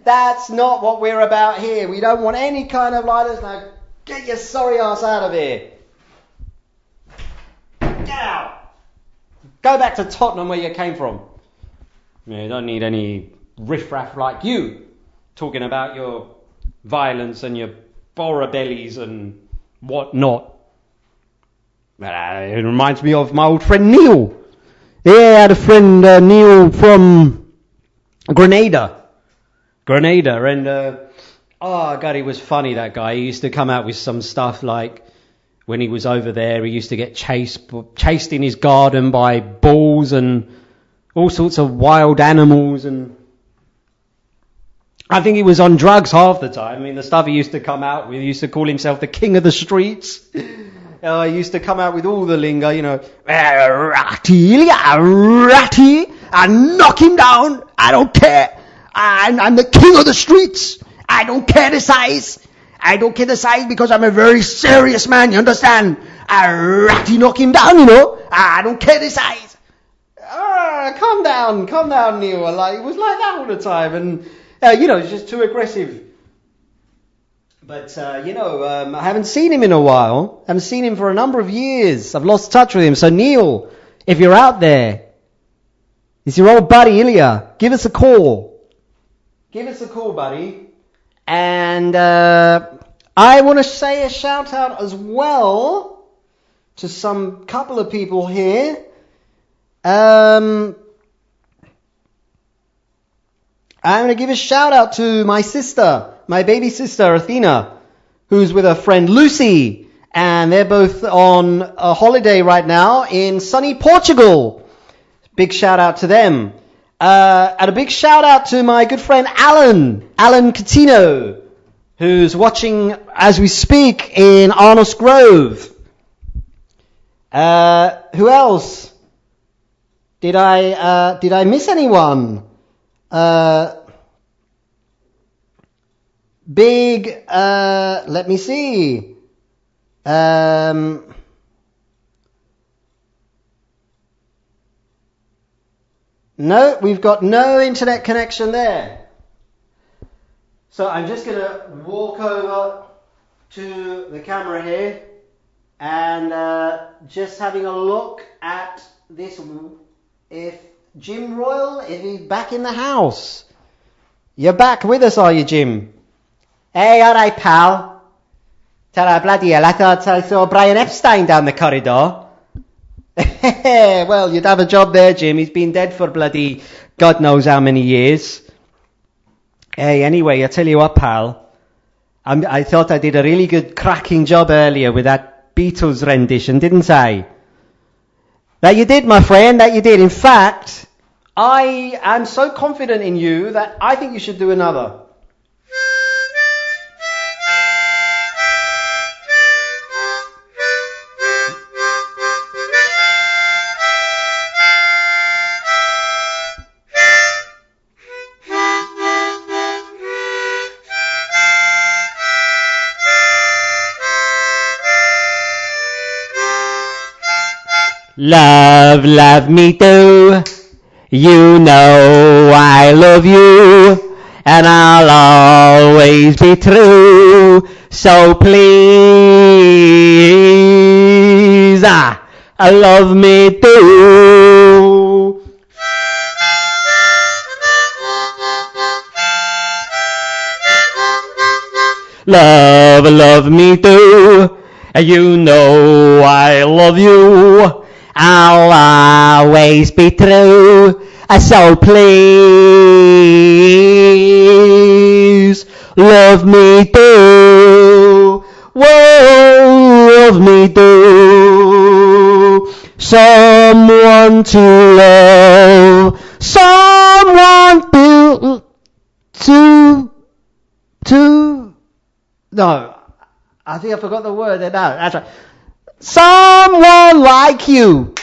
That's not what we're about here. We don't want any kind of lighters. Now, get your sorry ass out of here. Get out. Go back to Tottenham where you came from. You don't need any riffraff like you talking about your violence and your borrabellies and whatnot. It reminds me of my old friend Neil. Yeah, I had a friend Neil from Grenada, and oh God, he was funny, that guy. He used to come out with some stuff like when he was over there, he used to get chased in his garden by bulls and all sorts of wild animals, and I think he was on drugs half the time. I mean, the stuff he used to come out with, he used to call himself the king of the streets. He used to come out with all the lingo, you know. Ratty, I knock him down. I don't care. I'm the king of the streets. I don't care the size. I don't care the size because I'm a very serious man, you understand? I ratty knock him down, you know. I don't care the size. Calm down, Neil. It was like that all the time, and it's just too aggressive. But, I haven't seen him in a while. I haven't seen him for a number of years. I've lost touch with him. So, Neil, if you're out there, it's your old buddy, Ilya. Give us a call. Give us a call, buddy. And I want to say a shout out as well to some couple of people here. I'm going to give a shout out to my sister, my baby sister, Athena, who's with her friend Lucy, and they're both on a holiday right now in sunny Portugal. Big shout out to them. And a big shout out to my good friend Alan Catino, who's watching as we speak in Arnos Grove. Who else? Did I miss anyone? Let me see. No, we've got no internet connection there. So I'm just going to walk over to the camera here and just having a look at this. If Jim Royal, if he's back in the house. You're back with us, are you, Jim? Hey, alright, pal. Ta-ra, bloody hell, I thought I saw Brian Epstein down the corridor. Well, you'd have a job there, Jim. He's been dead for bloody God knows how many years. Hey, anyway, I tell you what, pal. I thought I did a really good cracking job earlier with that Beatles rendition, didn't I? That you did, my friend, that you did. In fact, I am so confident in you that I think you should do another. Love me do. You know I love you, and I'll always be true. So please, love me do. Love, love me do. You know I love you. I'll always be true. So please, love me do. Whoa, love me do. Someone to love. Someone to. No, I think I forgot the word there. No, that's right. Someone like you.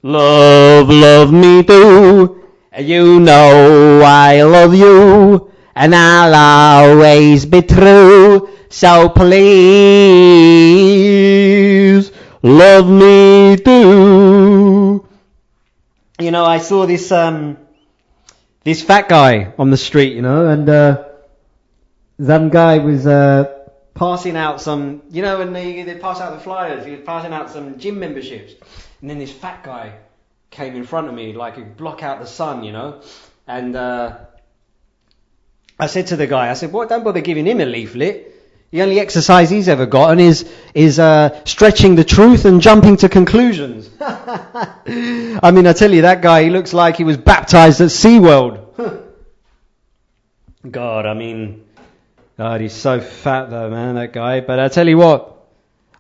Love, love me do. You know I love you, and I'll always be true. So please, love me do. You know, I saw this this fat guy on the street, you know, and some guy was passing out some, you know, when they pass out the flyers, he was passing out some gym memberships. And then this fat guy came in front of me like he'd block out the sun, you know. And I said to the guy, I said, "Well, don't bother giving him a leaflet. The only exercise he's ever gotten is stretching the truth and jumping to conclusions." I mean, I tell you, that guy, he looks like he was baptized at SeaWorld. God, I mean, God, he's so fat though, man, that guy. But I tell you what,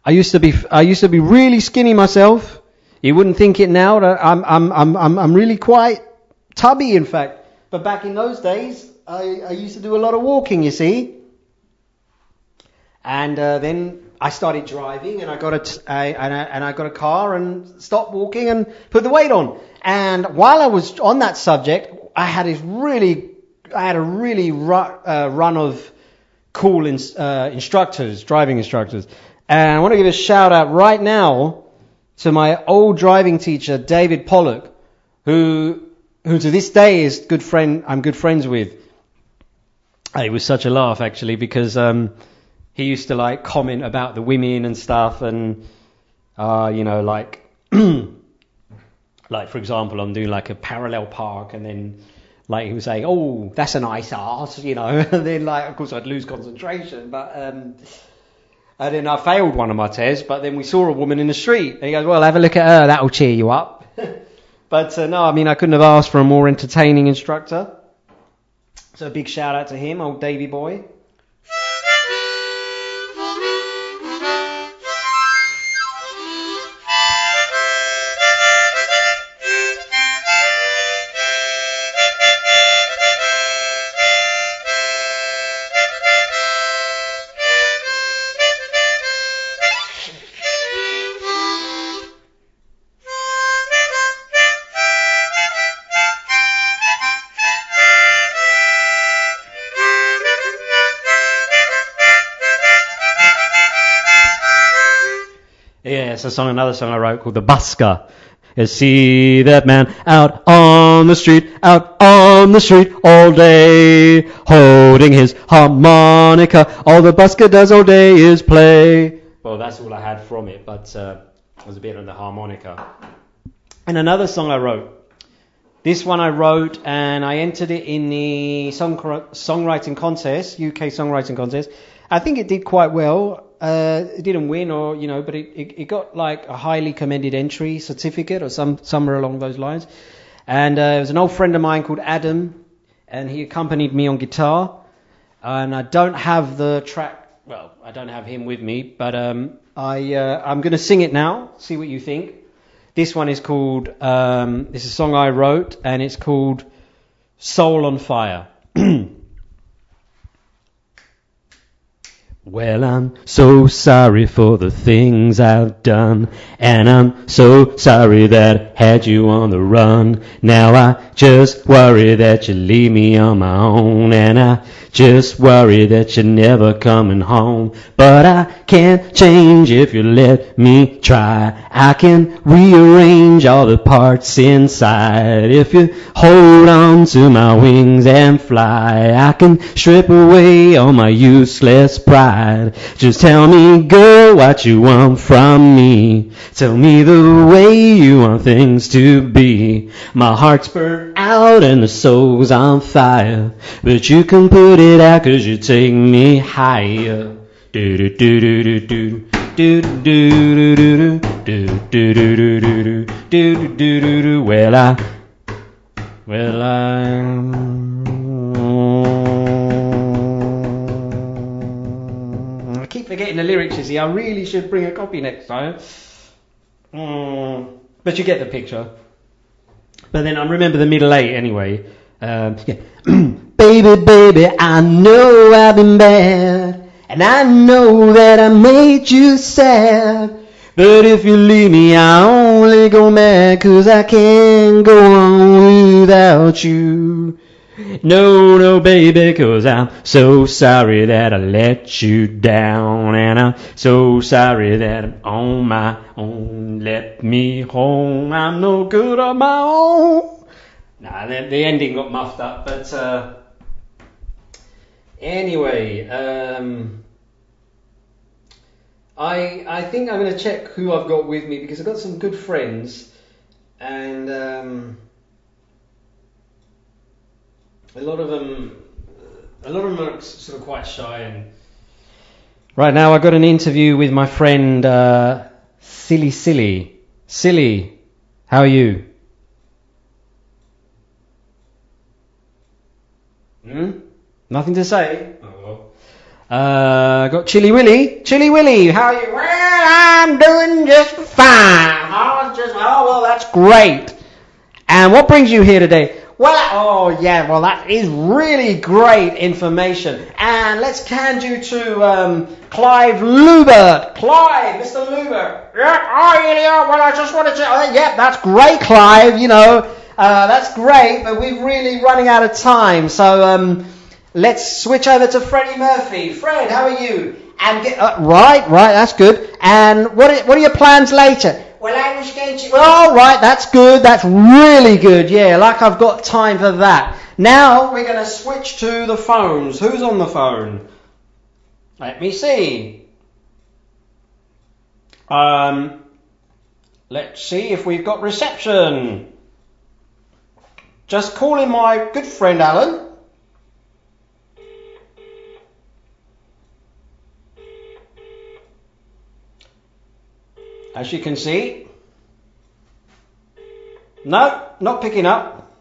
I used to be really skinny myself. You wouldn't think it now that I'm really quite tubby, in fact. But back in those days, I used to do a lot of walking, you see. And then I started driving, and I got a car and stopped walking and put the weight on. And while I was on that subject, I had a really run of cool instructors, driving instructors. And I want to give a shout out right now to my old driving teacher, David Pollock, who to this day is I'm good friends with. It was such a laugh, actually, because he used to like comment about the women and stuff, and you know, like like for example, I'm doing like a parallel park, and then like he was saying, "Oh, that's a nice arse," you know, and then like of course I'd lose concentration, but and then I failed one of my tests, but then we saw a woman in the street, and he goes, "Well, have a look at her, that'll cheer you up." But no, I mean, I couldn't have asked for a more entertaining instructor. So a big shout out to him, old Davy boy. Yeah, it's another song I wrote called The Busker. You see that man out on the street all day, holding his harmonica. All the busker does all day is play. Well, that's all I had from it, but it was a bit on the harmonica. And another song I wrote. This one I wrote, and I entered it in the songwriting contest, UK songwriting contest. I think it did quite well. It didn't win, or you know, but it got like a highly commended entry certificate or somewhere along those lines. And it was an old friend of mine called Adam, and he accompanied me on guitar. And I don't have the track. Well, I don't have him with me, but I'm going to sing it now. See what you think. This one is called. This is a song I wrote, and it's called "Soul on Fire." Well, I'm so sorry for the things I've done, and I'm so sorry that I had you on the run. Now I just worry that you leave me on my own, and I just worry that you're never coming home. But I can't change if you let me try. I can rearrange all the parts inside. If you hold on to my wings and fly, I can strip away all my useless pride. side. Just tell me, girl, what you want from me. Tell me the way you want things to be. My heart's burnt out and the soul's on fire, but you can put it out 'cause you take me higher. Do do do do do do. Do do do do do do do do do do do do do. Well, I keep forgetting the lyrics, you see. I really should bring a copy next time. But you get the picture. But then I remember the middle eight anyway. Yeah. baby, baby, I know I've been bad, and I know that I made you sad. But if you leave me, I only go mad 'cause I can't go on without you. No, no, baby, 'cause I'm so sorry that I let you down, and I'm so sorry that I'm on my own. Let me home, I'm no good on my own. Nah, the ending got muffed up, but anyway, I think I'm going to check who I've got with me, because I've got some good friends, and a lot of them are sort of quite shy. And right now, I got an interview with my friend Silly. How are you? Nothing to say? Oh well. Got Chilly Willy, how are you? Well, I'm doing just fine. Oh, well, that's great. And what brings you here today? Well, that is really great information. And let's hand you to Clive Lubert. Clive, Mr. Lubert. Yeah, well, I just wanted to... that's great, Clive, that's great, but we're really running out of time. So let's switch over to Freddie Murphy. Fred, how are you? And right, that's good. And what are your plans later? Well, I was going to... Oh, right, that's good. That's really good. Yeah, like I've got time for that. Now we're going to switch to the phones. Who's on the phone? Let me see. Let's see if we've got reception. Just calling my good friend Alan. As you can see. No, not picking up.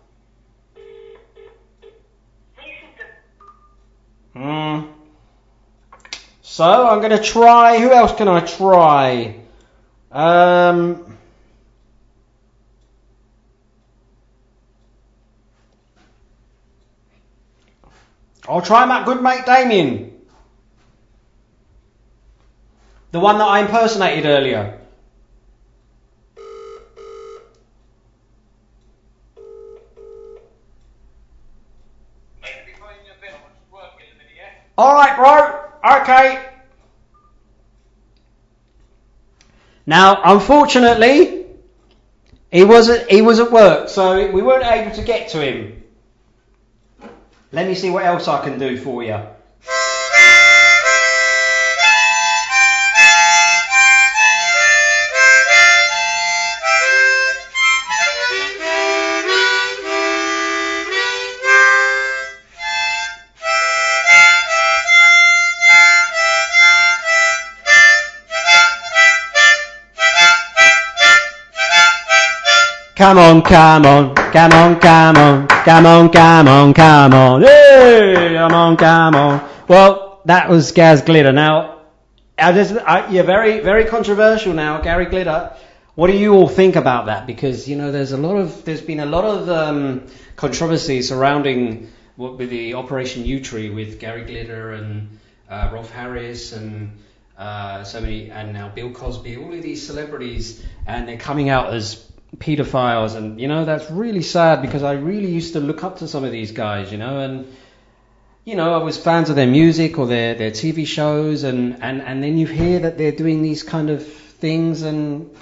So I'm going to try. Who else can I try? I'll try my good mate Damien. The one that I impersonated earlier. Alright, bro. Okay. Now, unfortunately, he was at work, so we weren't able to get to him. Let me see what else I can do for you. Come on, come on, come on, come on, come on, come on, come on, hey, come on. Well, that was Gaz Glitter. Now, you're very, very controversial now, Gary Glitter. What do you all think about that? Because there's been a lot of controversy surrounding with the Operation U-Tree with Gary Glitter and Rolf Harris and so many, and now Bill Cosby, all of these celebrities, and they're coming out as pedophiles, and that's really sad, because I really used to look up to some of these guys, and I was fans of their music or their TV shows, and then you hear that they're doing these kind of things, and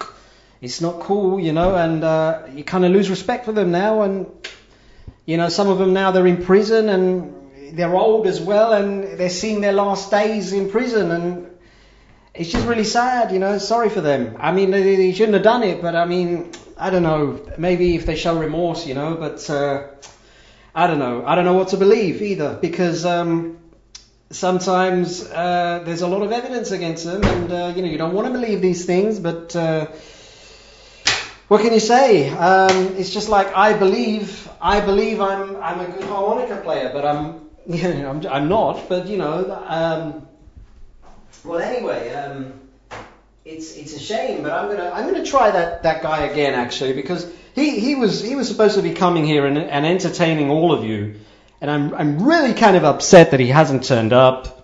it's not cool, and you kind of lose respect for them now, and some of them now they're in prison, and they're old as well, and they're seeing their last days in prison, and it's just really sad, you know. Sorry for them. I mean, they shouldn't have done it, but I mean, I don't know. Maybe if they show remorse, you know, but I don't know. I don't know what to believe either, because sometimes there's a lot of evidence against them, and you don't want to believe these things, but what can you say? It's just like I believe I'm a good harmonica player, but I'm not. But well, anyway, it's a shame, but I'm gonna try that guy again, actually, because he was supposed to be coming here and entertaining all of you, and I'm really kind of upset that he hasn't turned up.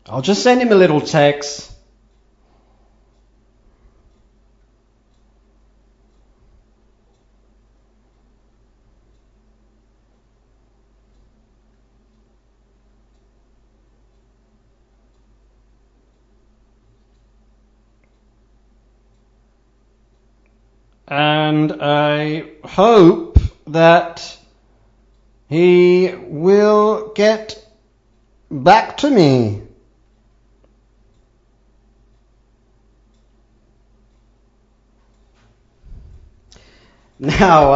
I'll just send him a little text. And I hope that he will get back to me. Now,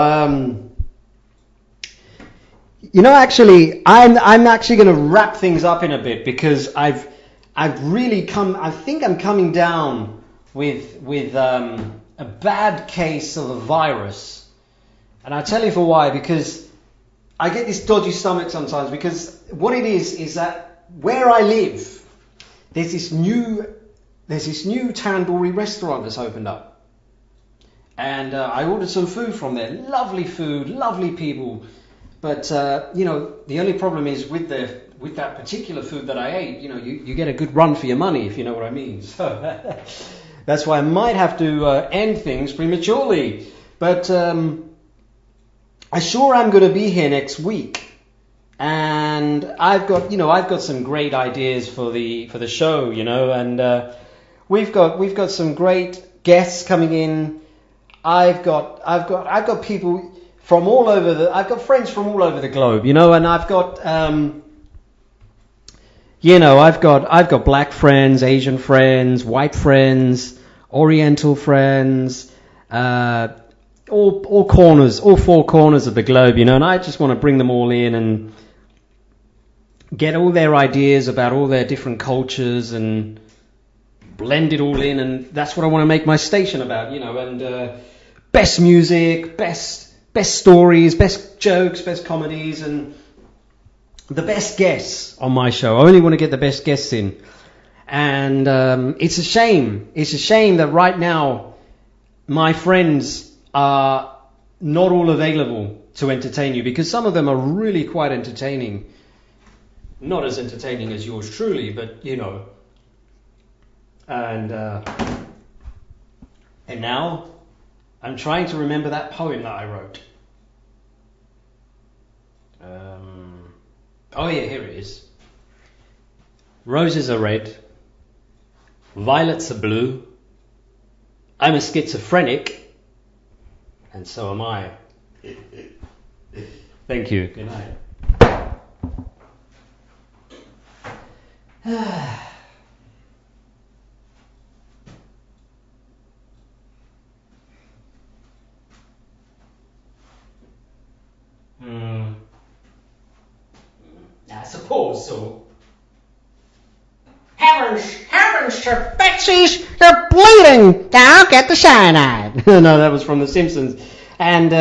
actually, I'm actually going to wrap things up in a bit, because I've really I think I'm coming down with a bad case of a virus, and I'll tell you for why. Because I get this dodgy stomach sometimes, because what it is that where I live, there's this new tandoori restaurant that's opened up. And I ordered some food from there. Lovely food, lovely people. But, the only problem is with that particular food that I ate, you get a good run for your money, if you know what I mean. So that's why I might have to end things prematurely. But I sure am going to be here next week. And I've got some great ideas for the show, and we've got some great guests coming in. I've got people from all over I've got friends from all over the globe, and I've got I've got black friends, Asian friends, white friends, Oriental friends, all corners, all four corners of the globe, and I just want to bring them all in and get all their ideas about all their different cultures and blend it all in, and that's what I want to make my station about, and best music, best stories, best jokes, best comedies, and the best guests on my show. I only want to get the best guests in. And it's a shame. It's a shame that right now my friends are not all available to entertain you, because some of them are really quite entertaining. Not as entertaining as yours truly, but And now I'm trying to remember that poem that I wrote. Oh yeah, here it is. Roses are red, violets are blue. I'm a schizophrenic, and so am I. Thank you. Good night. I suppose so. Heavens to Betsy's, they're bleeding! Now get the cyanide! No, that was from The Simpsons. And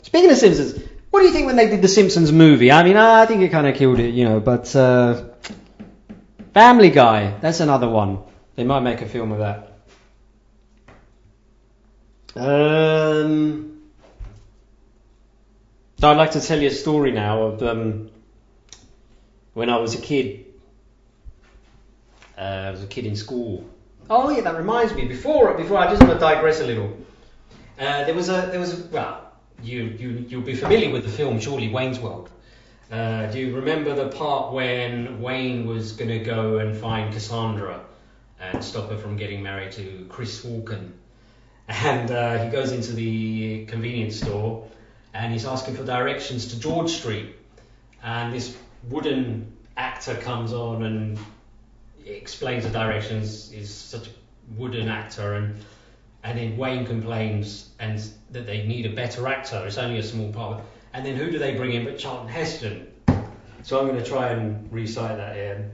speaking of Simpsons, what do you think when they did the Simpsons movie? I mean, I think it kind of killed it, but Family Guy, that's another one. They might make a film of that. So I'd like to tell you a story now of when I was a kid. I was a kid in school. Oh yeah, that reminds me. Before I just want to digress a little. There was well, you'll be familiar with the film, surely, Wayne's World. Do you remember the part when Wayne was going to go and find Cassandra, and stop her from getting married to Chris Walken. And he goes into the convenience store and he's asking for directions to George Street. And this wooden actor comes on and explains the directions. Is such a wooden actor, and then Wayne complains and that they need a better actor. It's only a small part. And then who do they bring in but Charlton Heston? So I'm going to try and recite that here.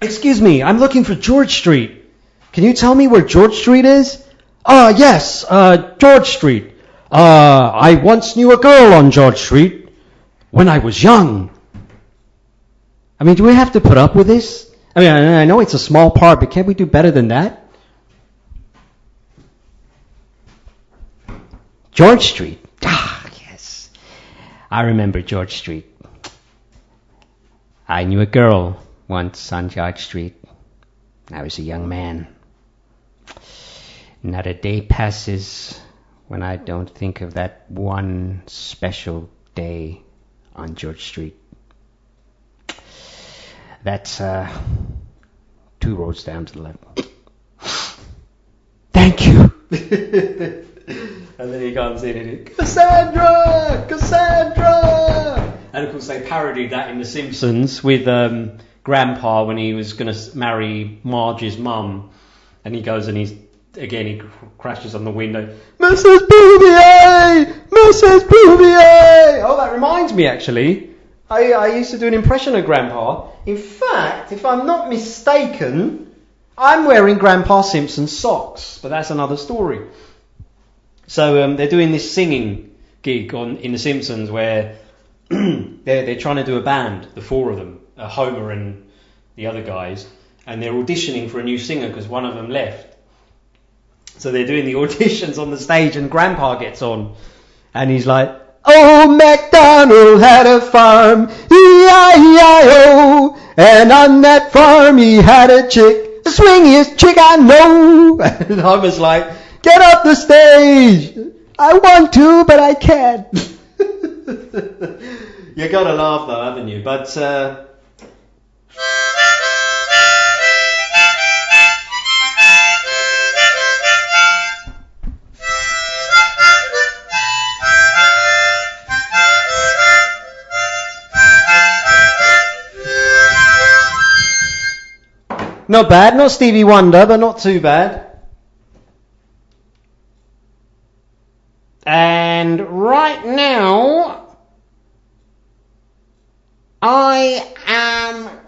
Excuse me, I'm looking for George Street. Can you tell me where George Street is? Yes, George Street. I once knew a girl on George Street when I was young. I mean, do we have to put up with this? I mean, I know it's a small part, but can't we do better than that? George Street. Ah, yes. I remember George Street. I knew a girl once on George Street. I was a young man. Not a day passes when I don't think of that one special day on George Street. That's 2 roads down to the left. Thank you. And then he comes in and Cassandra! Cassandra! And of course they parodied that in The Simpsons with Grandpa when he was going to marry Marge's mum. And he goes and he crashes on the window. Mrs. Bouvier! Mrs. Bouvier! Oh, that reminds me actually. I used to do an impression of Grandpa. In fact, if I'm not mistaken, I'm wearing Grandpa Simpson's socks. But that's another story. So they're doing this singing gig in The Simpsons where they're trying to do a band, the 4 of them, Homer and the other guys, and they're auditioning for a new singer because one of them left. So they're doing the auditions on the stage and Grandpa gets on and he's like, "Old MacDonald had a farm, E-I-E-I-O, and on that farm he had a chick, the swingiest chick I know." And I was like, "Get up the stage! I want to, but I can't." You gotta laugh though, haven't you? But not bad, not Stevie Wonder, but not too bad. And right now,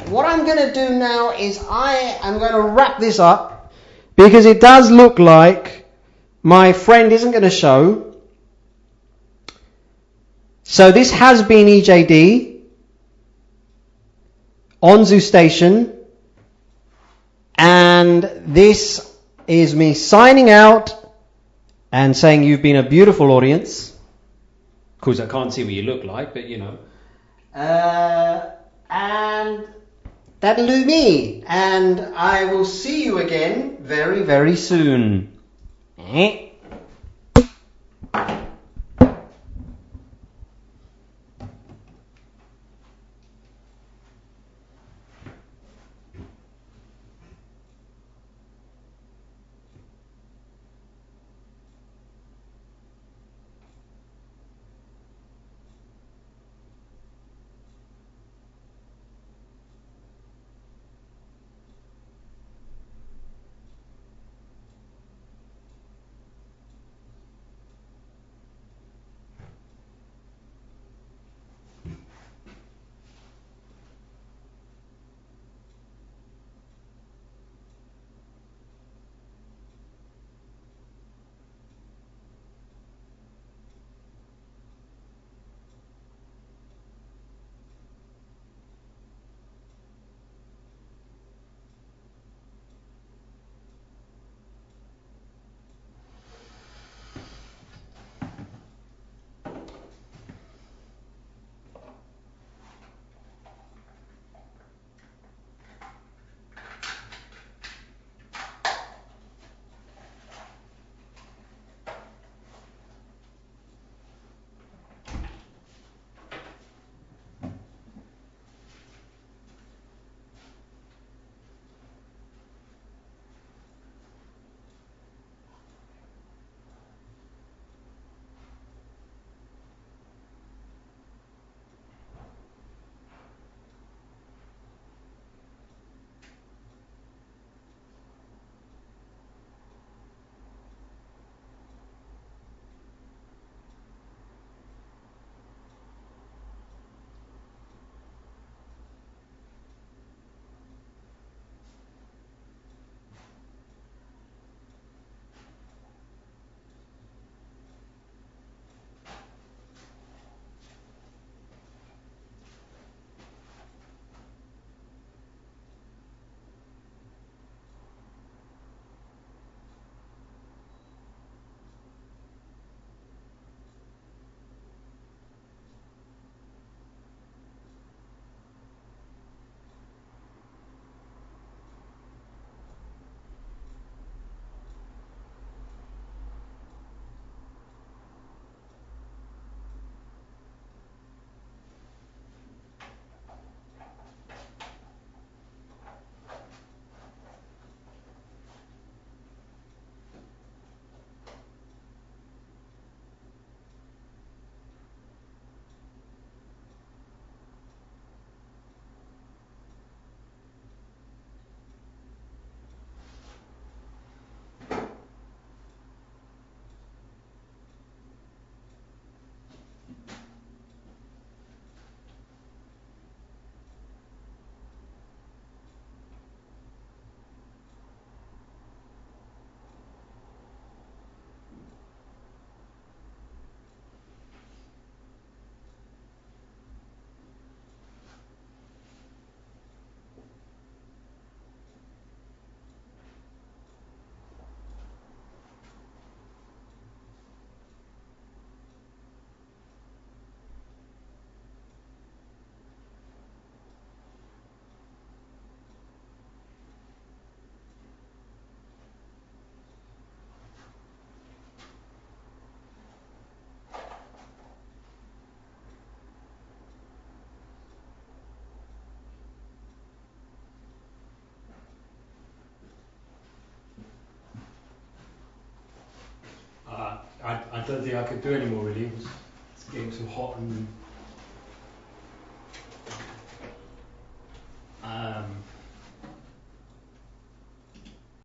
what I'm going to do now is I am going to wrap this up because it does look like my friend isn't going to show. So this has been EJD on ZooStation, and this is me signing out and saying you've been a beautiful audience. Of course, I can't see what you look like, but you know. And that'll do me. And I will see you again very, very soon. don't think I could do any more really. It's getting too hot and